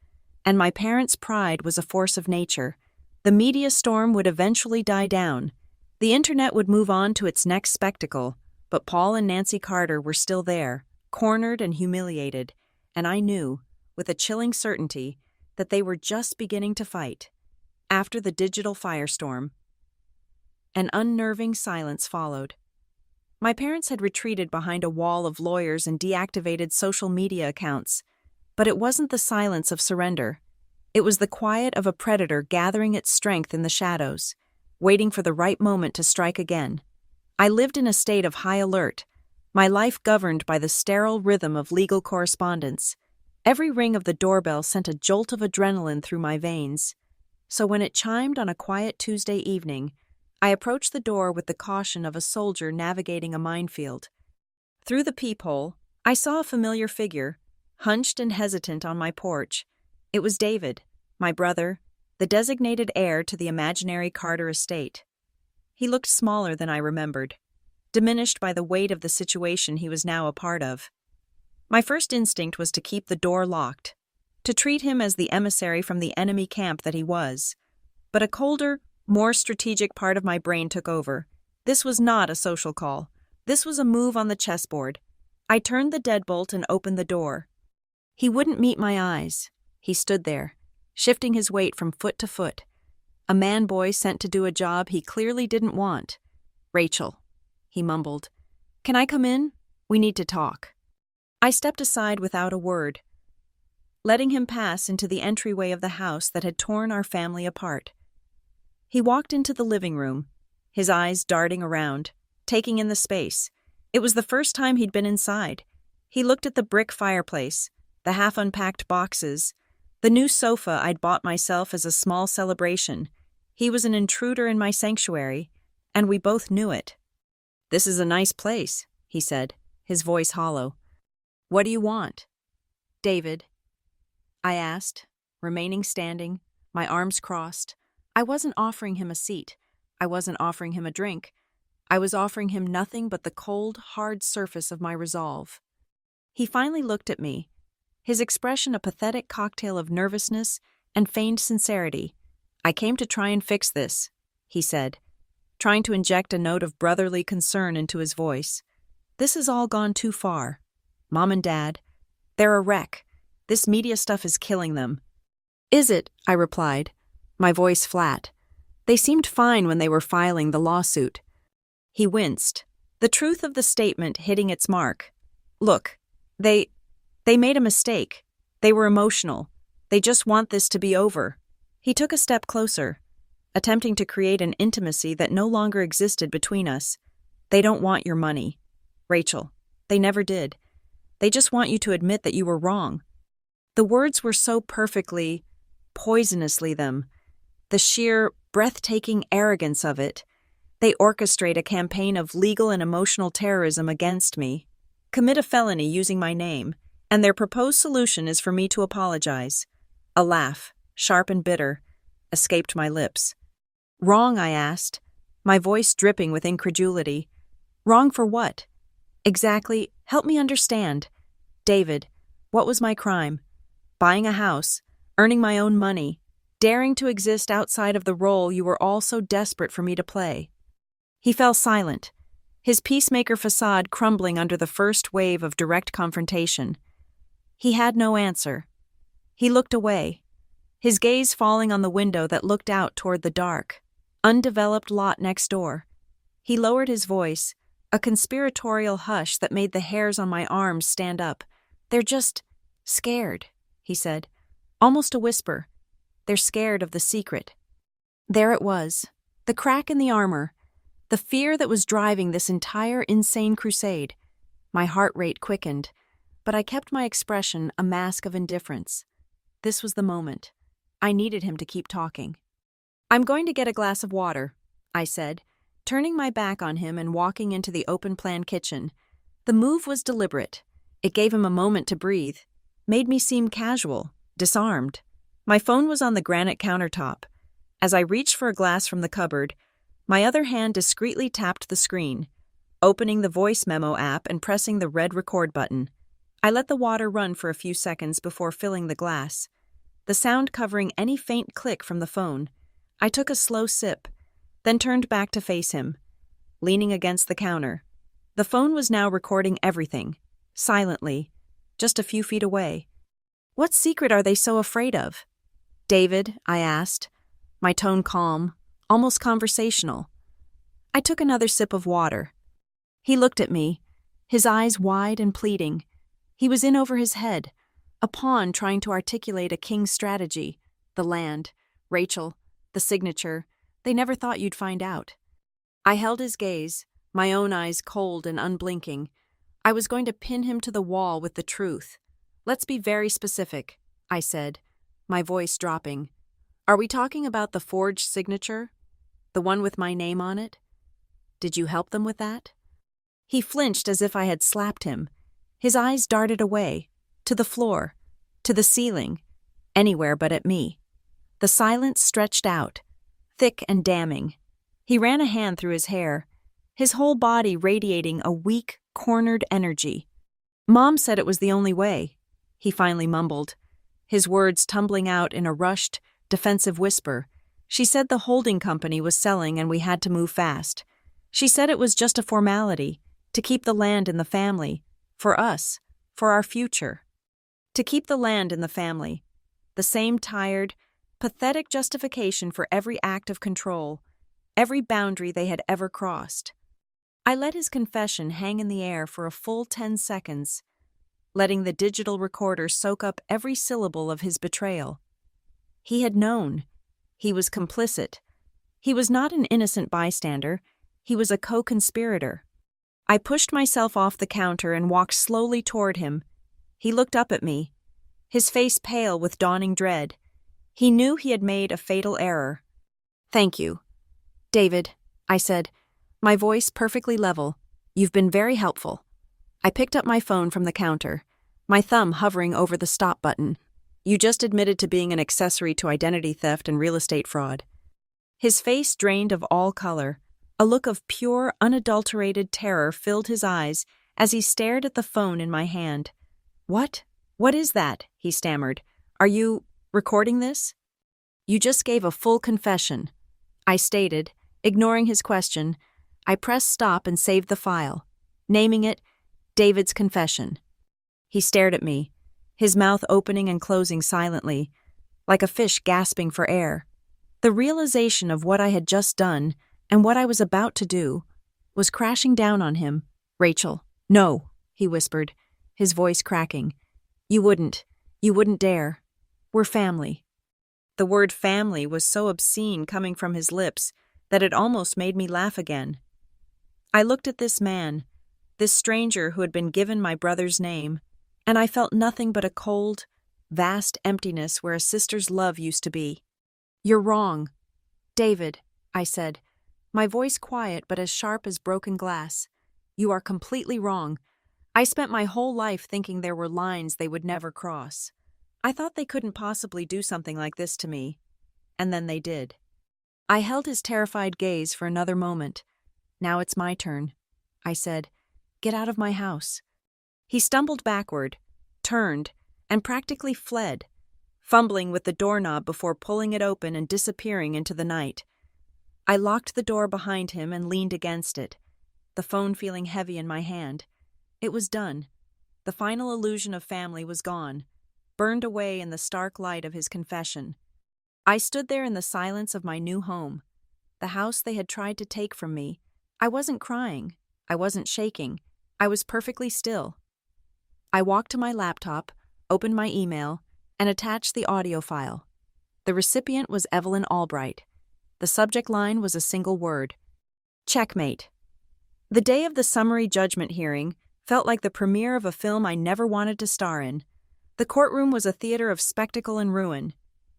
and my parents' pride was a force of nature. The media storm would eventually die down. The internet would move on to its next spectacle, but Paul and Nancy Carter were still there, cornered and humiliated, and I knew, with a chilling certainty, that they were just beginning to fight. After the digital firestorm, an unnerving silence followed. My parents had retreated behind a wall of lawyers and deactivated social media accounts, but it wasn't the silence of surrender. It was the quiet of a predator gathering its strength in the shadows, waiting for the right moment to strike again. I lived in a state of high alert, my life governed by the sterile rhythm of legal correspondence. Every ring of the doorbell sent a jolt of adrenaline through my veins. So when it chimed on a quiet Tuesday evening, I approached the door with the caution of a soldier navigating a minefield. Through the peephole, I saw a familiar figure, hunched and hesitant on my porch. It was David, my brother, the designated heir to the imaginary Carter estate. He looked smaller than I remembered, diminished by the weight of the situation he was now a part of. My first instinct was to keep the door locked, to treat him as the emissary from the enemy camp that he was. But a colder, more strategic part of my brain took over. This was not a social call. This was a move on the chessboard. I turned the deadbolt and opened the door. He wouldn't meet my eyes. He stood there, shifting his weight from foot to foot. A man-boy sent to do a job he clearly didn't want. "Rachel," he mumbled. "Can I come in? We need to talk." I stepped aside without a word, letting him pass into the entryway of the house that had torn our family apart. He walked into the living room, his eyes darting around, taking in the space. It was the first time he'd been inside. He looked at the brick fireplace, the half-unpacked boxes, the new sofa I'd bought myself as a small celebration. He was an intruder in my sanctuary, and we both knew it. "This is a nice place," he said, his voice hollow. "What do you want?" "David," I asked, remaining standing, my arms crossed. I wasn't offering him a seat. I wasn't offering him a drink. I was offering him nothing but the cold, hard surface of my resolve. He finally looked at me, his expression a pathetic cocktail of nervousness and feigned sincerity. "I came to try and fix this," he said, trying to inject a note of brotherly concern into his voice. "This has all gone too far. Mom and Dad, they're a wreck. This media stuff is killing them." "Is it?" I replied, my voice flat. "They seemed fine when they were filing the lawsuit." He winced, the truth of the statement hitting its mark. "Look, they made a mistake. They were emotional. They just want this to be over." He took a step closer, attempting to create an intimacy that no longer existed between us. "They don't want your money, Rachel. They never did. They just want you to admit that you were wrong." The words were so perfectly, poisonously them. The sheer, breathtaking arrogance of it. They orchestrate a campaign of legal and emotional terrorism against me, commit a felony using my name, and their proposed solution is for me to apologize. A laugh, sharp and bitter, escaped my lips. "Wrong?" I asked, my voice dripping with incredulity. "Wrong for what? Exactly, help me understand." "David, what was my crime? Buying a house, earning my own money, daring to exist outside of the role you were all so desperate for me to play." He fell silent, his peacemaker facade crumbling under the first wave of direct confrontation. He had no answer. He looked away, his gaze falling on the window that looked out toward the dark, undeveloped lot next door. He lowered his voice, a conspiratorial hush that made the hairs on my arms stand up. "They're just scared," he said, almost a whisper. "They're scared of the secret." There it was, the crack in the armor. The fear that was driving this entire insane crusade. My heart rate quickened, but I kept my expression a mask of indifference. This was the moment. I needed him to keep talking. "I'm going to get a glass of water," I said, turning my back on him and walking into the open-plan kitchen. The move was deliberate. It gave him a moment to breathe, made me seem casual, disarmed. My phone was on the granite countertop. As I reached for a glass from the cupboard, my other hand discreetly tapped the screen, opening the voice memo app and pressing the red record button. I let the water run for a few seconds before filling the glass, the sound covering any faint click from the phone. I took a slow sip, then turned back to face him, leaning against the counter. The phone was now recording everything, silently, just a few feet away. "What secret are they so afraid of?" "David," I asked, my tone calm, almost conversational. I took another sip of water. He looked at me, his eyes wide and pleading. He was in over his head, a pawn trying to articulate a king's strategy. The land, Rachel, the signature, they never thought you'd find out. I held his gaze, my own eyes cold and unblinking. I was going to pin him to the wall with the truth. "Let's be very specific," I said, my voice dropping. "Are we talking about the forged signature? The one with my name on it? Did you help them with that?" He flinched as if I had slapped him. His eyes darted away, to the floor, to the ceiling, anywhere but at me. The silence stretched out, thick and damning. He ran a hand through his hair, his whole body radiating a weak, cornered energy. "Mom said it was the only way," he finally mumbled, his words tumbling out in a rushed, defensive whisper. "She said the holding company was selling and we had to move fast. She said it was just a formality, to keep the land in the family, for us, for our future. To keep the land in the family. The same tired, pathetic justification for every act of control, every boundary they had ever crossed." I let his confession hang in the air for a full 10 seconds, letting the digital recorder soak up every syllable of his betrayal. He had known. He was complicit. He was not an innocent bystander. He was a co-conspirator. I pushed myself off the counter and walked slowly toward him. He looked up at me, his face pale with dawning dread. He knew he had made a fatal error. "Thank you, David," I said, my voice perfectly level. "You've been very helpful." I picked up my phone from the counter, my thumb hovering over the stop button. "You just admitted to being an accessory to identity theft and real estate fraud." His face drained of all color. A look of pure, unadulterated terror filled his eyes as he stared at the phone in my hand. "What? What is that?" he stammered. "Are you recording this?" "You just gave a full confession," I stated, ignoring his question. I pressed stop and saved the file, naming it David's Confession. He stared at me, his mouth opening and closing silently, like a fish gasping for air. The realization of what I had just done and what I was about to do was crashing down on him. "Rachel, no," he whispered, his voice cracking. You wouldn't dare. We're family." The word family was so obscene coming from his lips that it almost made me laugh again. I looked at this man, this stranger who had been given my brother's name, and I felt nothing but a cold, vast emptiness where a sister's love used to be. "You're wrong, David," I said, my voice quiet but as sharp as broken glass. "You are completely wrong. I spent my whole life thinking there were lines they would never cross. I thought they couldn't possibly do something like this to me. And then they did." I held his terrified gaze for another moment. "Now it's my turn," I said. "Get out of my house." He stumbled backward, turned, and practically fled, fumbling with the doorknob before pulling it open and disappearing into the night. I locked the door behind him and leaned against it, the phone feeling heavy in my hand. It was done. The final illusion of family was gone, burned away in the stark light of his confession. I stood there in the silence of my new home, the house they had tried to take from me. I wasn't crying. I wasn't shaking. I was perfectly still. I walked to my laptop, opened my email, and attached the audio file. The recipient was Evelyn Albright. The subject line was a single word: Checkmate. The day of the summary judgment hearing felt like the premiere of a film I never wanted to star in. The courtroom was a theater of spectacle and ruin.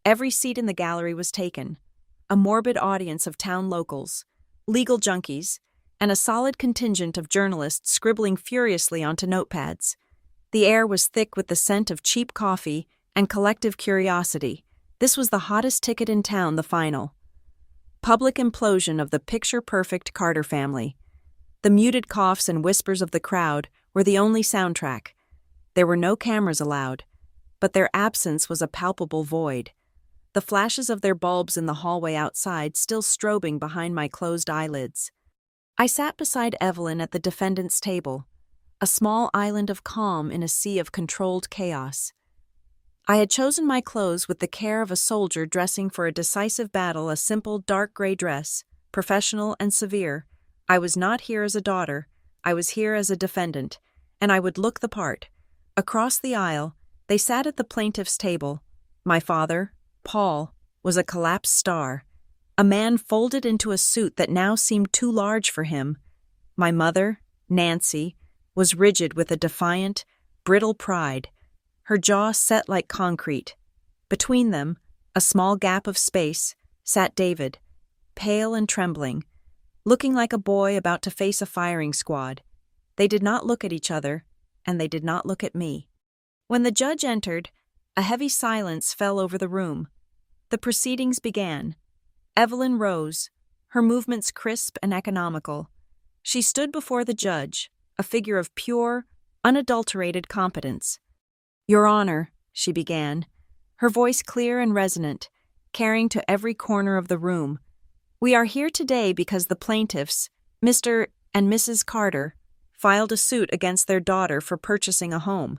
Every seat in the gallery was taken. A morbid audience of town locals, legal junkies, and a solid contingent of journalists scribbling furiously onto notepads. The air was thick with the scent of cheap coffee and collective curiosity. This was the hottest ticket in town, the final. Public implosion of the picture-perfect Carter family. The muted coughs and whispers of the crowd were the only soundtrack. There were no cameras allowed, but their absence was a palpable void. The flashes of their bulbs in the hallway outside still strobing behind my closed eyelids. I sat beside Evelyn at the defendant's table, a small island of calm in a sea of controlled chaos. I had chosen my clothes with the care of a soldier dressing for a decisive battle, a simple dark gray dress, professional and severe. I was not here as a daughter, I was here as a defendant, and I would look the part. Across the aisle, they sat at the plaintiff's table. My father, Paul, was a collapsed star, a man folded into a suit that now seemed too large for him. My mother, Nancy, was rigid with a defiant, brittle pride, her jaw set like concrete. Between them, a small gap of space, sat David, pale and trembling, looking like a boy about to face a firing squad. They did not look at each other, and they did not look at me. When the judge entered, a heavy silence fell over the room. The proceedings began. Evelyn rose, her movements crisp and economical. She stood before the judge, a figure of pure, unadulterated competence. "Your Honor," she began, her voice clear and resonant, carrying to every corner of the room. "We are here today because the plaintiffs, Mr. and Mrs. Carter, filed a suit against their daughter for purchasing a home.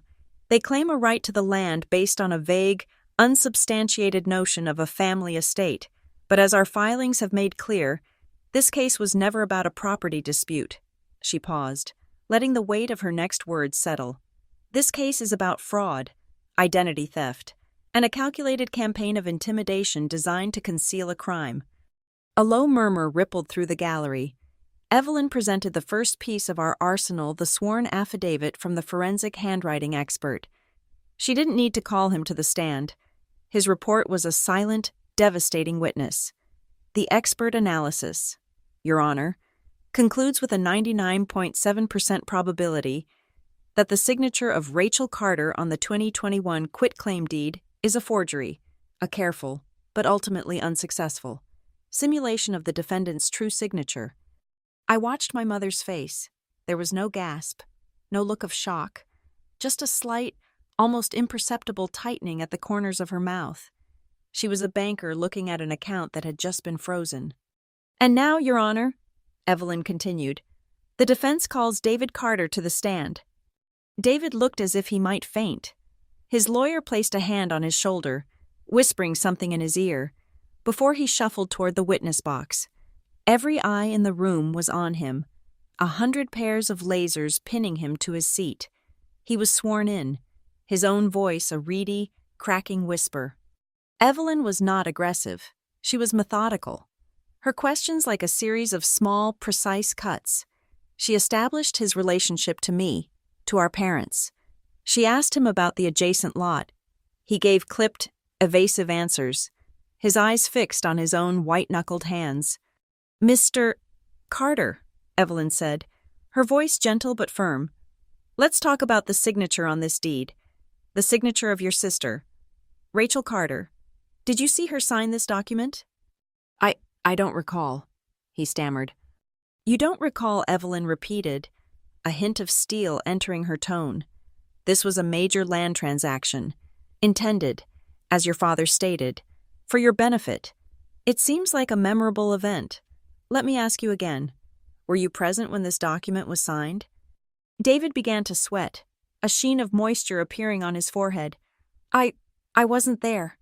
They claim a right to the land based on a vague, unsubstantiated notion of a family estate, but as our filings have made clear, this case was never about a property dispute." She paused, letting the weight of her next words settle. "This case is about fraud, identity theft, and a calculated campaign of intimidation designed to conceal a crime." A low murmur rippled through the gallery. Evelyn presented the first piece of our arsenal, the sworn affidavit from the forensic handwriting expert. She didn't need to call him to the stand. His report was a silent, devastating witness. The expert analysis, Your Honor, concludes with a 99.7% probability that the signature of Rachel Carter on the 2021 quitclaim deed is a forgery, a careful, but ultimately unsuccessful, simulation of the defendant's true signature. I watched my mother's face. There was no gasp, no look of shock, just a slight, almost imperceptible tightening at the corners of her mouth. She was a banker looking at an account that had just been frozen. "And now, Your Honor," Evelyn continued, "the defense calls David Carter to the stand." David looked as if he might faint. His lawyer placed a hand on his shoulder, whispering something in his ear, before he shuffled toward the witness box. Every eye in the room was on him, 100 pairs of lasers pinning him to his seat. He was sworn in, his own voice a reedy, cracking whisper. Evelyn was not aggressive. She was methodical. Her questions like a series of small, precise cuts. She established his relationship to me, to our parents. She asked him about the adjacent lot. He gave clipped, evasive answers, his eyes fixed on his own white-knuckled hands. "Mr. Carter," Evelyn said, her voice gentle but firm. "Let's talk about the signature on this deed. The signature of your sister, Rachel Carter. Did you see her sign this document?" I don't recall," he stammered. "You don't recall," Evelyn repeated, a hint of steel entering her tone. "This was a major land transaction, intended, as your father stated, for your benefit. It seems like a memorable event. Let me ask you again. Were you present when this document was signed?" David began to sweat, a sheen of moisture appearing on his forehead. I wasn't there."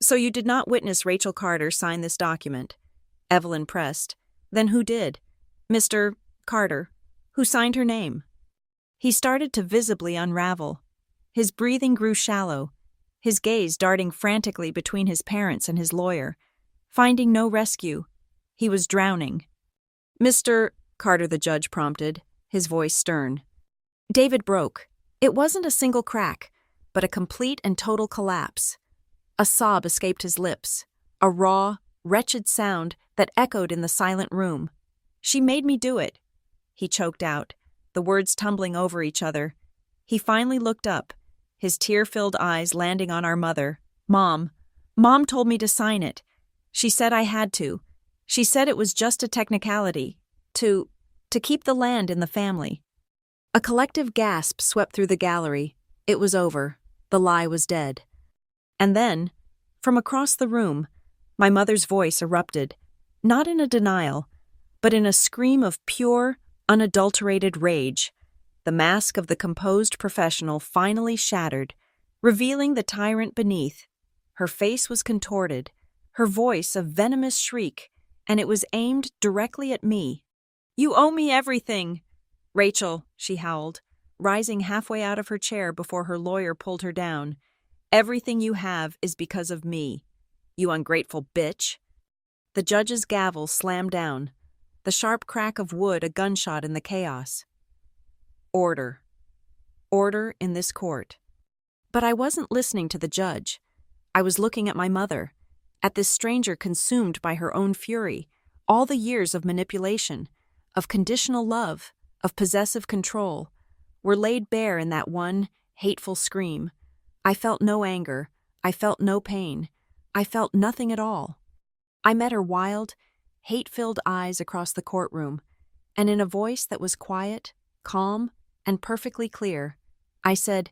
"So you did not witness Rachel Carter sign this document?" Evelyn pressed. "Then who did?" "Mr. Carter, who signed her name." He started to visibly unravel. His breathing grew shallow, his gaze darting frantically between his parents and his lawyer. Finding no rescue, he was drowning. Mr. Carter, the judge prompted, his voice stern. David broke. It wasn't a single crack, but a complete and total collapse. A sob escaped his lips, a raw, wretched sound that echoed in the silent room. She made me do it, he choked out, the words tumbling over each other. He finally looked up, his tear-filled eyes landing on our mother. Mom told me to sign it. She said I had to. She said it was just a technicality. To keep the land in the family. A collective gasp swept through the gallery. It was over. The lie was dead. And then, from across the room, my mother's voice erupted, not in a denial, but in a scream of pure, unadulterated rage. The mask of the composed professional finally shattered, revealing the tyrant beneath. Her face was contorted, her voice a venomous shriek, and it was aimed directly at me. You owe me everything! Rachel, she howled, rising halfway out of her chair before her lawyer pulled her down. Everything you have is because of me. You ungrateful bitch. The judge's gavel slammed down, the sharp crack of wood a gunshot in the chaos. Order. Order in this court. But I wasn't listening to the judge. I was looking at my mother, at this stranger consumed by her own fury, all the years of manipulation, of conditional love, of possessive control, were laid bare in that one hateful scream. I felt no anger, I felt no pain, I felt nothing at all. I met her wild, hate-filled eyes across the courtroom, and in a voice that was quiet, calm, and perfectly clear, I said,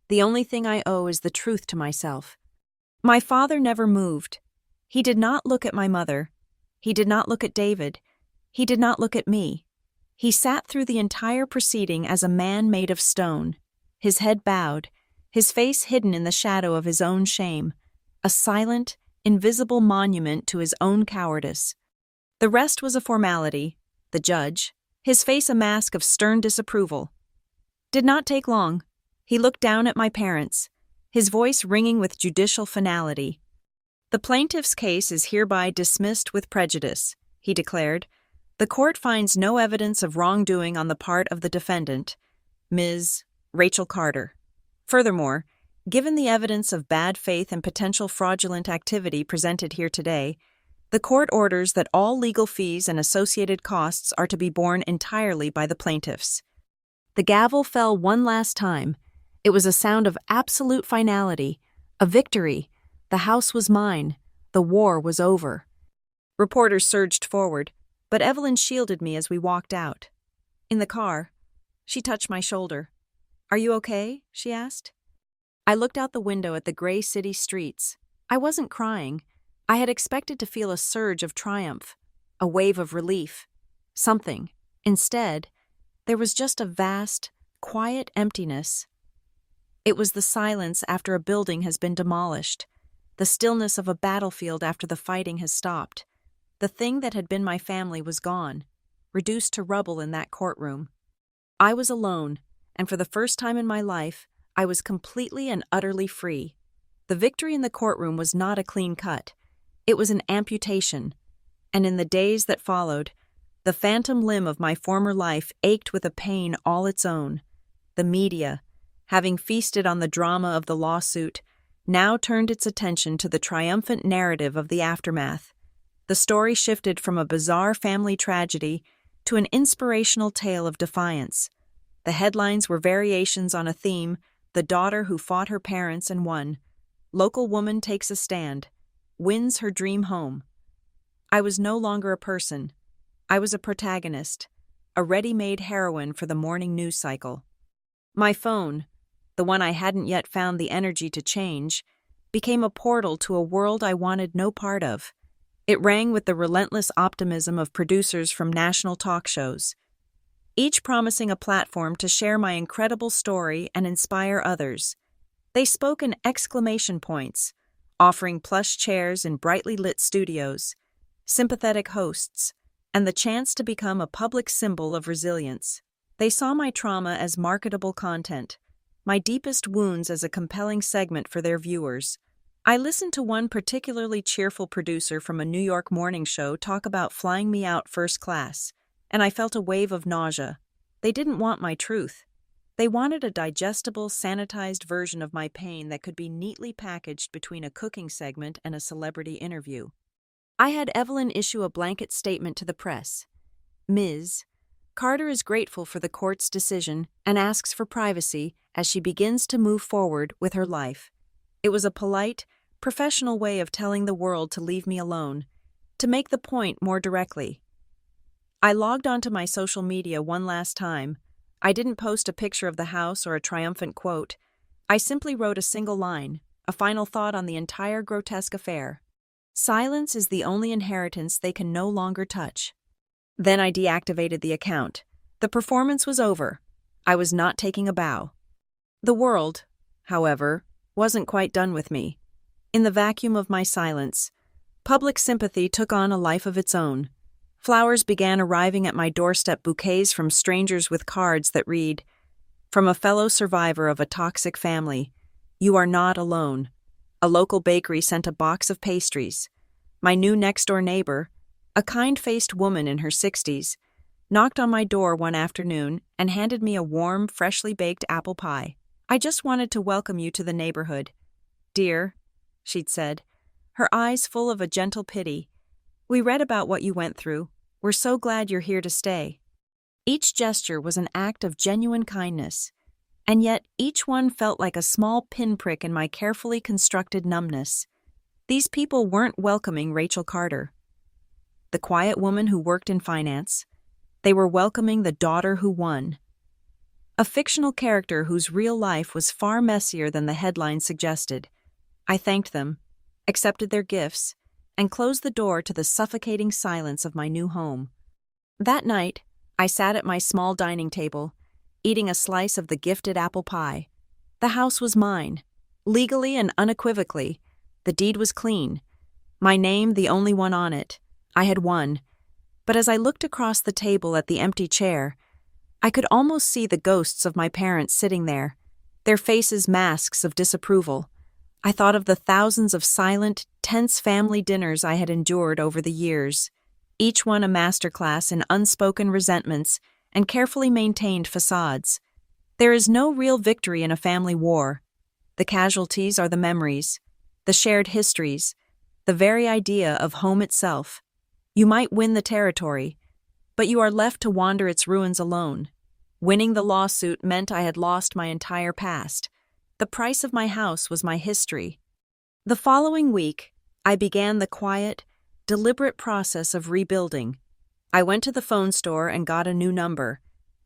"The only thing I owe is the truth to myself." My father never moved. He did not look at my mother. He did not look at David. He did not look at me. He sat through the entire proceeding as a man made of stone, his head bowed, his face hidden in the shadow of his own shame, a silent, invisible monument to his own cowardice. The rest was a formality, the judge, his face a mask of stern disapproval. Did not take long. He looked down at my parents, his voice ringing with judicial finality. The plaintiff's case is hereby dismissed with prejudice, he declared. The court finds no evidence of wrongdoing on the part of the defendant, Ms. Rachel Carter. Furthermore, given the evidence of bad faith and potential fraudulent activity presented here today, the court orders that all legal fees and associated costs are to be borne entirely by the plaintiffs. The gavel fell one last time. It was a sound of absolute finality, a victory. The house was mine. The war was over. Reporters surged forward, but Evelyn shielded me as we walked out. In the car, she touched my shoulder. "Are you okay?" she asked. I looked out the window at the gray city streets. I wasn't crying. I had expected to feel a surge of triumph, a wave of relief, something. Instead, there was just a vast, quiet emptiness. It was the silence after a building has been demolished, the stillness of a battlefield after the fighting has stopped. The thing that had been my family was gone, reduced to rubble in that courtroom. I was alone, and for the first time in my life, I was completely and utterly free. The victory in the courtroom was not a clean cut. It was an amputation, and in the days that followed, the phantom limb of my former life ached with a pain all its own. The media, having feasted on the drama of the lawsuit, now turned its attention to the triumphant narrative of the aftermath. The story shifted from a bizarre family tragedy to an inspirational tale of defiance. The headlines were variations on a theme, the daughter who fought her parents and won. Local woman takes a stand, wins her dream home. I was no longer a person. I was a protagonist, a ready-made heroine for the morning news cycle. My phone, the one I hadn't yet found the energy to change, became a portal to a world I wanted no part of. It rang with the relentless optimism of producers from national talk shows, each promising a platform to share my incredible story and inspire others. They spoke in exclamation points, offering plush chairs in brightly lit studios, sympathetic hosts, and the chance to become a public symbol of resilience. They saw my trauma as marketable content, my deepest wounds as a compelling segment for their viewers. I listened to one particularly cheerful producer from a New York morning show talk about flying me out first class, and I felt a wave of nausea. They didn't want my truth. They wanted a digestible, sanitized version of my pain that could be neatly packaged between a cooking segment and a celebrity interview. I had Evelyn issue a blanket statement to the press. Ms. Carter is grateful for the court's decision and asks for privacy as she begins to move forward with her life. It was a polite, professional way of telling the world to leave me alone. To make the point more directly, I logged onto my social media one last time. I didn't post a picture of the house or a triumphant quote. I simply wrote a single line, a final thought on the entire grotesque affair. Silence is the only inheritance they can no longer touch. Then I deactivated the account. The performance was over. I was not taking a bow. The world, however, wasn't quite done with me. In the vacuum of my silence, public sympathy took on a life of its own. Flowers began arriving at my doorstep, bouquets from strangers with cards that read, "From a fellow survivor of a toxic family, you are not alone." A local bakery sent a box of pastries. My new next-door neighbor, a kind-faced woman in her 60s, knocked on my door one afternoon and handed me a warm, freshly baked apple pie. "I just wanted to welcome you to the neighborhood, dear," she'd said, her eyes full of a gentle pity. "We read about what you went through. We're so glad you're here to stay." Each gesture was an act of genuine kindness, and yet each one felt like a small pinprick in my carefully constructed numbness. These people weren't welcoming Rachel Carter, the quiet woman who worked in finance. They were welcoming the daughter who won. A fictional character whose real life was far messier than the headlines suggested. I thanked them, accepted their gifts, and closed the door to the suffocating silence of my new home. That night, I sat at my small dining table, eating a slice of the gifted apple pie. The house was mine, legally and unequivocally. The deed was clean. My name the only one on it. I had won. But as I looked across the table at the empty chair, I could almost see the ghosts of my parents sitting there, their faces masks of disapproval. I thought of the thousands of silent, tense family dinners I had endured over the years, each one a masterclass in unspoken resentments and carefully maintained facades. There is no real victory in a family war. The casualties are the memories, the shared histories, the very idea of home itself. You might win the territory, but you are left to wander its ruins alone. Winning the lawsuit meant I had lost my entire past. The price of my house was my history. The following week, I began the quiet, deliberate process of rebuilding. I went to the phone store and got a new number,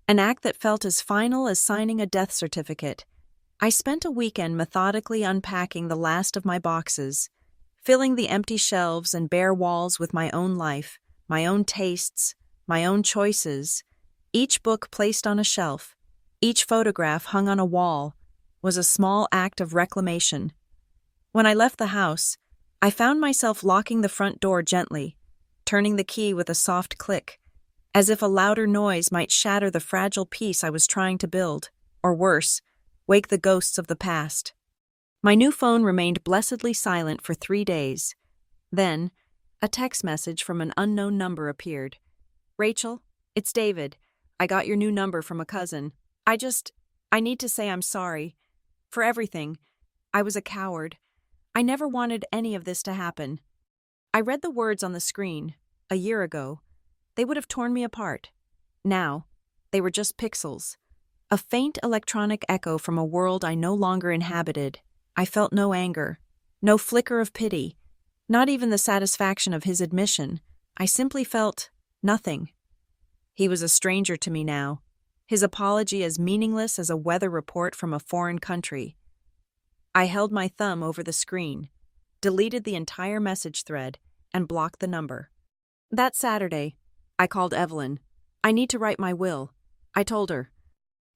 an act that felt as final as signing a death certificate. I spent a weekend methodically unpacking the last of my boxes, filling the empty shelves and bare walls with my own life, my own tastes, my own choices. Each book placed on a shelf, each photograph hung on a wall, was a small act of reclamation. When I left the house, I found myself locking the front door gently, turning the key with a soft click, as if a louder noise might shatter the fragile peace I was trying to build, or worse, wake the ghosts of the past. My new phone remained blessedly silent for 3 days. Then, a text message from an unknown number appeared. "Rachel, it's David. I got your new number from a cousin. I need to say I'm sorry. For everything. I was a coward. I never wanted any of this to happen." I read the words on the screen. A year ago, they would have torn me apart. Now, they were just pixels. A faint electronic echo from a world I no longer inhabited. I felt no anger, no flicker of pity, not even the satisfaction of his admission. I simply felt nothing. He was a stranger to me now, his apology as meaningless as a weather report from a foreign country. I held my thumb over the screen, deleted the entire message thread, and blocked the number. That Saturday, I called Evelyn. "I need to write my will," I told her.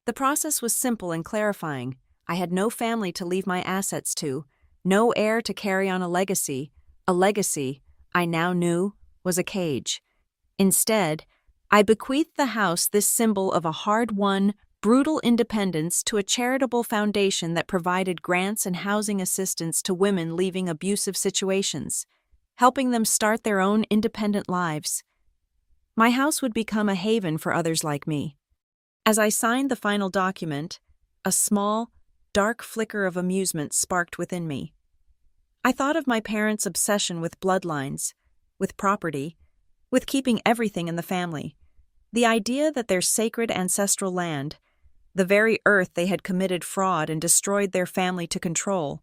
The process was simple and clarifying. I had no family to leave my assets to, no heir to carry on a legacy. A legacy, I now knew, was a cage. Instead, I bequeathed the house, this symbol of a hard-won, brutal independence, to a charitable foundation that provided grants and housing assistance to women leaving abusive situations, helping them start their own independent lives. My house would become a haven for others like me. As I signed the final document, a small, dark flicker of amusement sparked within me. I thought of my parents' obsession with bloodlines, with property, with keeping everything in the family. The idea that their sacred ancestral land, the very earth they had committed fraud and destroyed their family to control,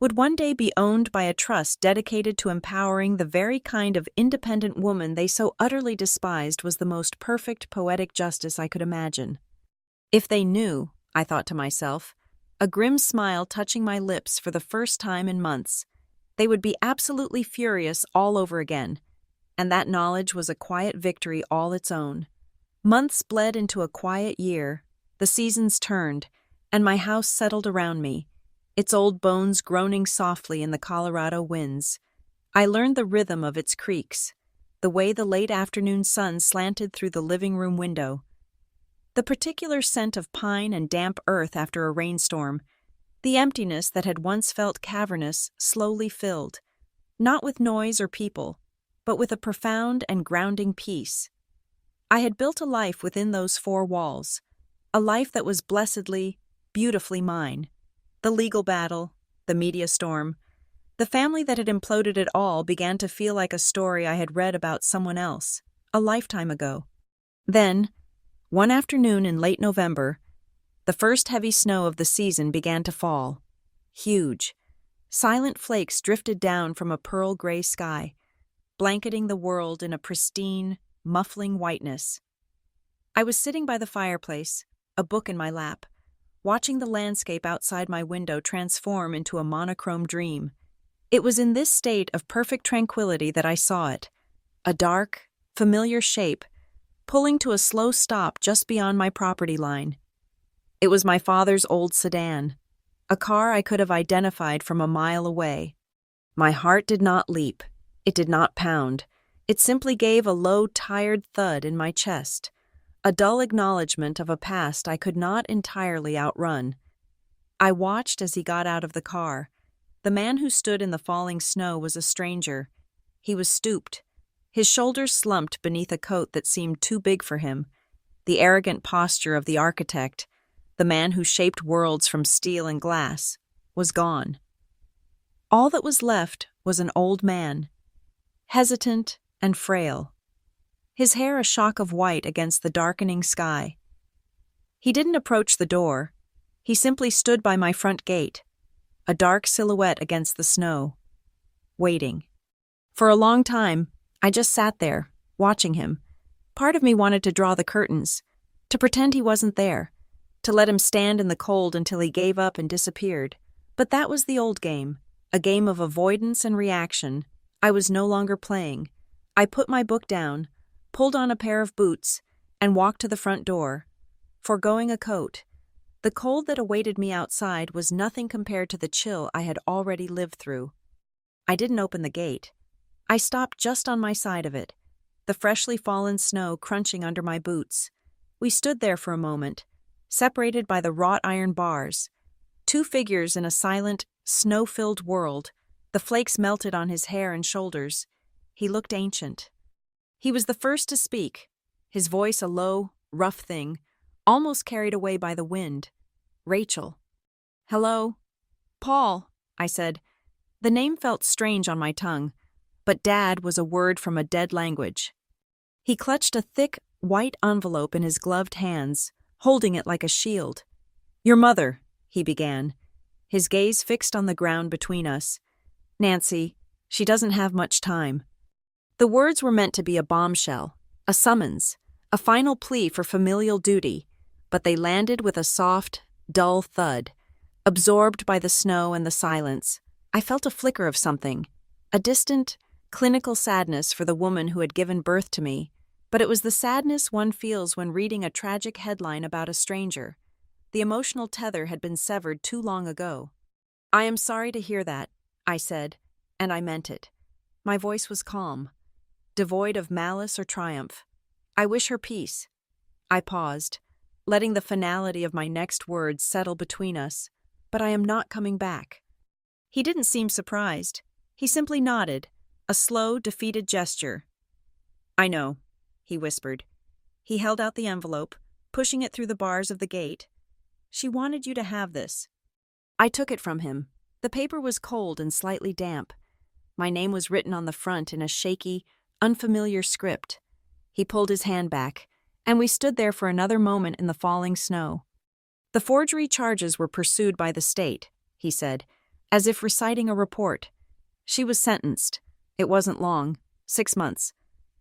would one day be owned by a trust dedicated to empowering the very kind of independent woman they so utterly despised was the most perfect poetic justice I could imagine. If they knew, I thought to myself, a grim smile touching my lips for the first time in months, they would be absolutely furious all over again, and that knowledge was a quiet victory all its own. Months bled into a quiet year, the seasons turned, and my house settled around me, its old bones groaning softly in the Colorado winds. I learned the rhythm of its creaks, the way the late afternoon sun slanted through the living room window, the particular scent of pine and damp earth after a rainstorm, the emptiness that had once felt cavernous slowly filled, not with noise or people, but with a profound and grounding peace. I had built a life within those four walls, a life that was blessedly, beautifully mine. The legal battle, the media storm, the family that had imploded it all began to feel like a story I had read about someone else, a lifetime ago. Then, one afternoon in late November, the first heavy snow of the season began to fall. Huge, silent flakes drifted down from a pearl gray sky, blanketing the world in a pristine, muffling whiteness. I was sitting by the fireplace, a book in my lap, watching the landscape outside my window transform into a monochrome dream. It was in this state of perfect tranquility that I saw it, a dark, familiar shape, pulling to a slow stop just beyond my property line. It was my father's old sedan, a car I could have identified from a mile away. My heart did not leap, it did not pound, it simply gave a low, tired thud in my chest, a dull acknowledgement of a past I could not entirely outrun. I watched as he got out of the car. The man who stood in the falling snow was a stranger. He was stooped, his shoulders slumped beneath a coat that seemed too big for him, the arrogant posture of the architect, the man who shaped worlds from steel and glass, was gone. All that was left was an old man, hesitant and frail, his hair a shock of white against the darkening sky. He didn't approach the door. He simply stood by my front gate, a dark silhouette against the snow, waiting. For a long time, I just sat there, watching him. Part of me wanted to draw the curtains, to pretend he wasn't there, to let him stand in the cold until he gave up and disappeared. But that was the old game, a game of avoidance and reaction. I was no longer playing. I put my book down, pulled on a pair of boots, and walked to the front door, foregoing a coat. The cold that awaited me outside was nothing compared to the chill I had already lived through. I didn't open the gate. I stopped just on my side of it, the freshly fallen snow crunching under my boots. We stood there for a moment, separated by the wrought iron bars, two figures in a silent, snow-filled world. The flakes melted on his hair and shoulders. He looked ancient. He was the first to speak, his voice a low, rough thing, almost carried away by the wind. Rachel. "Hello?" "Paul," I said. The name felt strange on my tongue, but Dad was a word from a dead language. He clutched a thick, white envelope in his gloved hands, holding it like a shield. "Your mother," he began, his gaze fixed on the ground between us. "Nancy, she doesn't have much time." The words were meant to be a bombshell, a summons, a final plea for familial duty, but they landed with a soft, dull thud. Absorbed by the snow and the silence, I felt a flicker of something, a distant, clinical sadness for the woman who had given birth to me, but it was the sadness one feels when reading a tragic headline about a stranger. The emotional tether had been severed too long ago. "I am sorry to hear that," I said, and I meant it. My voice was calm, devoid of malice or triumph. "I wish her peace." I paused, letting the finality of my next words settle between us. "But I am not coming back." He didn't seem surprised. He simply nodded, a slow, defeated gesture. "I know," he whispered. He held out the envelope, pushing it through the bars of the gate. "She wanted you to have this." I took it from him. The paper was cold and slightly damp. My name was written on the front in a shaky, unfamiliar script. He pulled his hand back, and we stood there for another moment in the falling snow. "The forgery charges were pursued by the state," he said, as if reciting a report. "She was sentenced. It wasn't long, 6 months.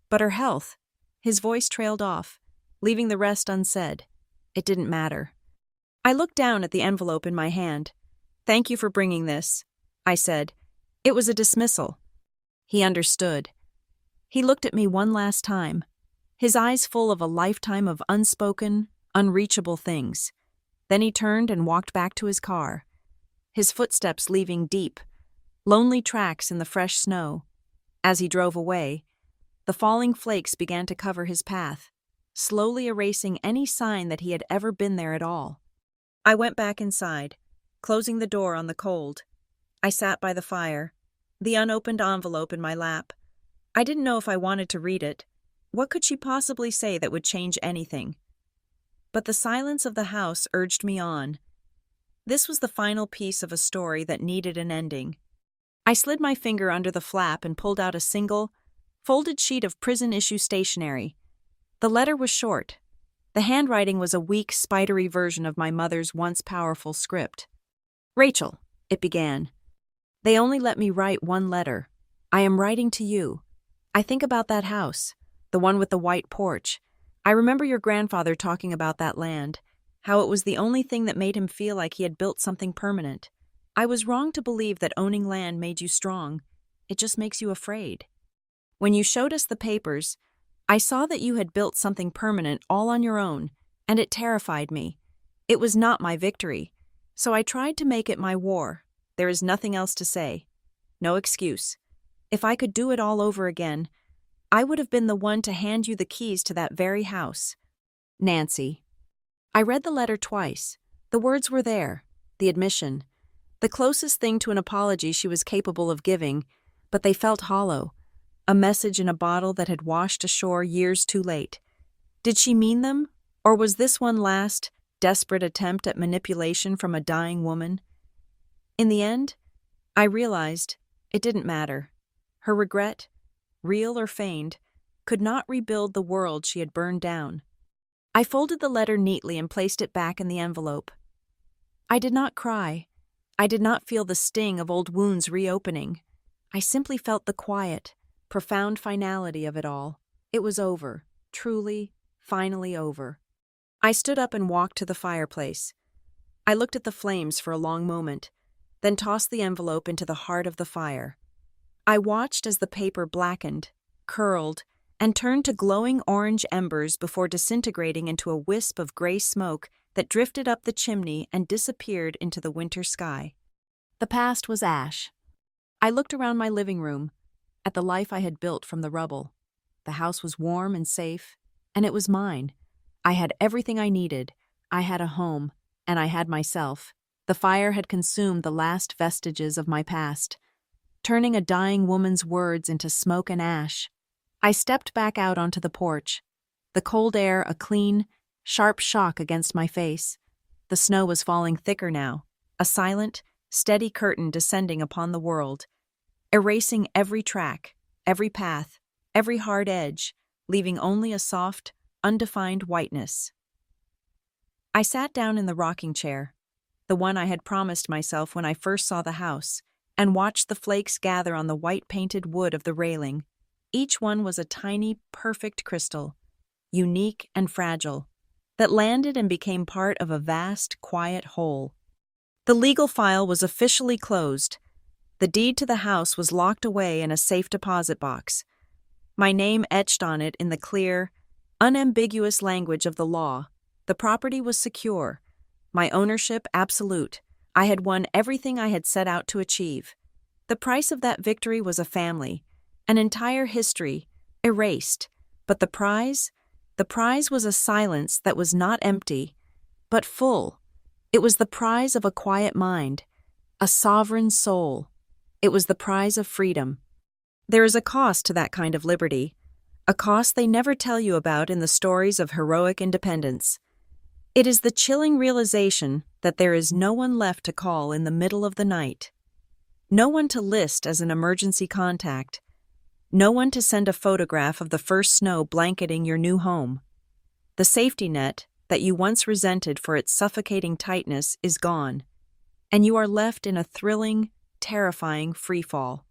But her health—" His voice trailed off, leaving the rest unsaid. It didn't matter. I looked down at the envelope in my hand. "Thank you for bringing this," I said. It was a dismissal. He understood. He looked at me one last time, his eyes full of a lifetime of unspoken, unreachable things. Then he turned and walked back to his car, his footsteps leaving deep, lonely tracks in the fresh snow. As he drove away, the falling flakes began to cover his path, slowly erasing any sign that he had ever been there at all. I went back inside, closing the door on the cold. I sat by the fire, the unopened envelope in my lap. I didn't know if I wanted to read it. What could she possibly say that would change anything? But the silence of the house urged me on. This was the final piece of a story that needed an ending. I slid my finger under the flap and pulled out a single, folded sheet of prison-issue stationery. The letter was short. The handwriting was a weak, spidery version of my mother's once powerful script. "Rachel," it began. "They only let me write one letter. I am writing to you. I think about that house, the one with the white porch. I remember your grandfather talking about that land, how it was the only thing that made him feel like he had built something permanent. I was wrong to believe that owning land made you strong. It just makes you afraid. When you showed us the papers, I saw that you had built something permanent all on your own, and it terrified me. It was not my victory, so I tried to make it my war. There is nothing else to say. No excuse. If I could do it all over again, I would have been the one to hand you the keys to that very house. Nancy." I read the letter twice. The words were there, the admission, the closest thing to an apology she was capable of giving, but they felt hollow, a message in a bottle that had washed ashore years too late. Did she mean them, or was this one last, desperate attempt at manipulation from a dying woman? In the end, I realized it didn't matter. Her regret, real or feigned, could not rebuild the world she had burned down. I folded the letter neatly and placed it back in the envelope. I did not cry. I did not feel the sting of old wounds reopening. I simply felt the quiet, profound finality of it all. It was over, truly, finally over. I stood up and walked to the fireplace. I looked at the flames for a long moment, then tossed the envelope into the heart of the fire. I watched as the paper blackened, curled, and turned to glowing orange embers before disintegrating into a wisp of gray smoke that drifted up the chimney and disappeared into the winter sky. The past was ash. I looked around my living room, at the life I had built from the rubble. The house was warm and safe, and it was mine. I had everything I needed. I had a home, and I had myself. The fire had consumed the last vestiges of my past, turning a dying woman's words into smoke and ash. I stepped back out onto the porch, the cold air a clean, sharp shock against my face. The snow was falling thicker now, a silent, steady curtain descending upon the world, erasing every track, every path, every hard edge, leaving only a soft, undefined whiteness. I sat down in the rocking chair, the one I had promised myself when I first saw the house, and watched the flakes gather on the white-painted wood of the railing. Each one was a tiny, perfect crystal, unique and fragile, that landed and became part of a vast, quiet whole. The legal file was officially closed. The deed to the house was locked away in a safe deposit box, my name etched on it in the clear, unambiguous language of the law. The property was secure, my ownership absolute. I had won everything I had set out to achieve. The price of that victory was a family, an entire history, erased. But the prize? The prize was a silence that was not empty, but full. It was the prize of a quiet mind, a sovereign soul. It was the prize of freedom. There is a cost to that kind of liberty, a cost they never tell you about in the stories of heroic independence. It is the chilling realization that there is no one left to call in the middle of the night. No one to list as an emergency contact. No one to send a photograph of the first snow blanketing your new home. The safety net that you once resented for its suffocating tightness is gone, and you are left in a thrilling, terrifying freefall.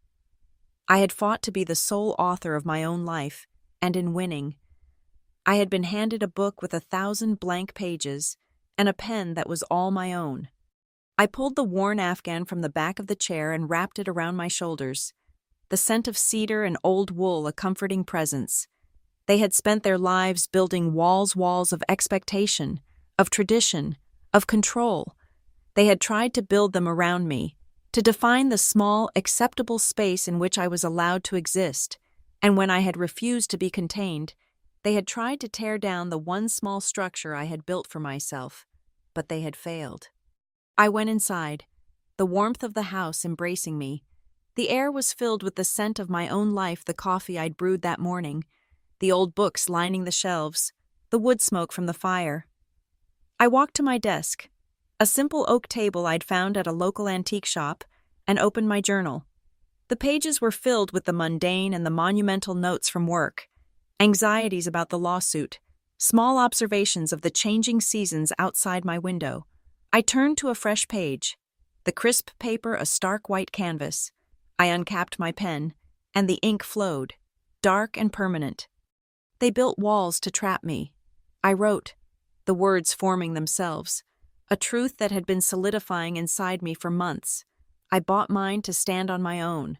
I had fought to be the sole author of my own life, and in winning, I had been handed a book with 1,000 blank pages and a pen that was all my own. I pulled the worn afghan from the back of the chair and wrapped it around my shoulders. The scent of cedar and old wool a comforting presence. They had spent their lives building walls of expectation, of tradition, of control. They had tried to build them around me, to define the small, acceptable space in which I was allowed to exist, and when I had refused to be contained, they had tried to tear down the one small structure I had built for myself, but they had failed. I went inside, the warmth of the house embracing me. The air was filled with the scent of my own life, the coffee I'd brewed that morning, the old books lining the shelves, the wood smoke from the fire. I walked to my desk, a simple oak table I'd found at a local antique shop, and opened my journal. The pages were filled with the mundane and the monumental notes from work, anxieties about the lawsuit, small observations of the changing seasons outside my window. I turned to a fresh page, the crisp paper a stark white canvas. I uncapped my pen, and the ink flowed, dark and permanent. They built walls to trap me. I wrote, the words forming themselves, a truth that had been solidifying inside me for months. I bought mine to stand on my own.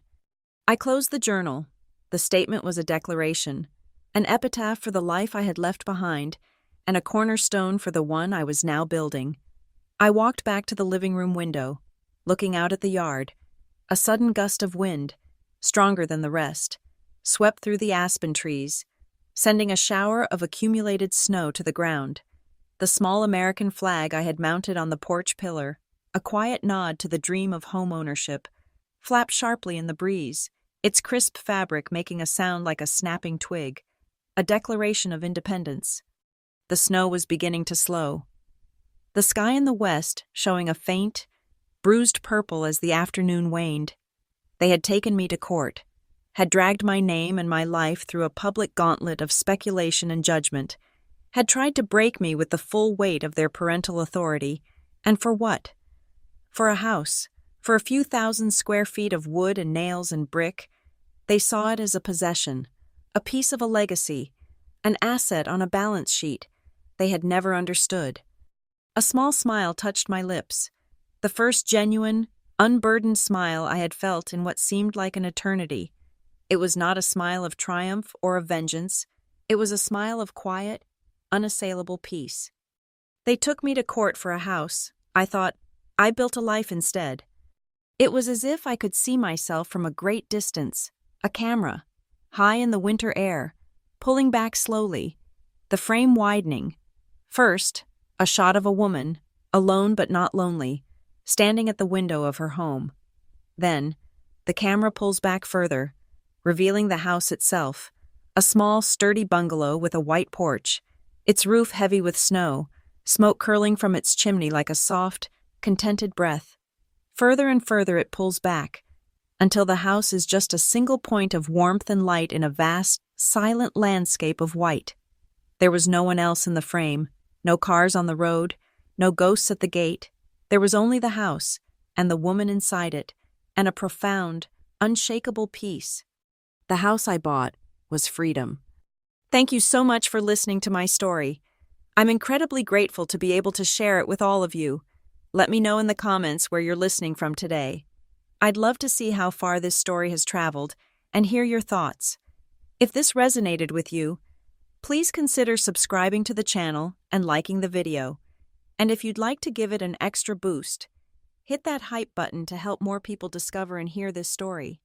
I closed the journal. The statement was a declaration, an epitaph for the life I had left behind, and a cornerstone for the one I was now building. I walked back to the living room window, looking out at the yard. A sudden gust of wind, stronger than the rest, swept through the aspen trees, sending a shower of accumulated snow to the ground. The small American flag I had mounted on the porch pillar, a quiet nod to the dream of home ownership, flapped sharply in the breeze, its crisp fabric making a sound like a snapping twig, a declaration of independence. The snow was beginning to slow. The sky in the west showing a faint, bruised purple as the afternoon waned. They had taken me to court, had dragged my name and my life through a public gauntlet of speculation and judgment, had tried to break me with the full weight of their parental authority, and for what? For a house, for a few thousand square feet of wood and nails and brick. They saw it as a possession, a piece of a legacy, an asset on a balance sheet they had never understood. A small smile touched my lips, the first genuine, unburdened smile I had felt in what seemed like an eternity. It was not a smile of triumph or of vengeance. It was a smile of quiet, unassailable peace. They took me to court for a house. I thought, I built a life instead. It was as if I could see myself from a great distance, a camera, high in the winter air, pulling back slowly, the frame widening. First, a shot of a woman, alone but not lonely, standing at the window of her home. Then, the camera pulls back further, revealing the house itself, a small, sturdy bungalow with a white porch, its roof heavy with snow, smoke curling from its chimney like a soft, contented breath. Further and further it pulls back, until the house is just a single point of warmth and light in a vast, silent landscape of white. There was no one else in the frame, no cars on the road, no ghosts at the gate. There was only the house, and the woman inside it, and a profound, unshakable peace. The house I bought was freedom. Thank you so much for listening to my story. I'm incredibly grateful to be able to share it with all of you. Let me know in the comments where you're listening from today. I'd love to see how far this story has traveled and hear your thoughts. If this resonated with you, please consider subscribing to the channel and liking the video. And if you'd like to give it an extra boost, hit that hype button to help more people discover and hear this story.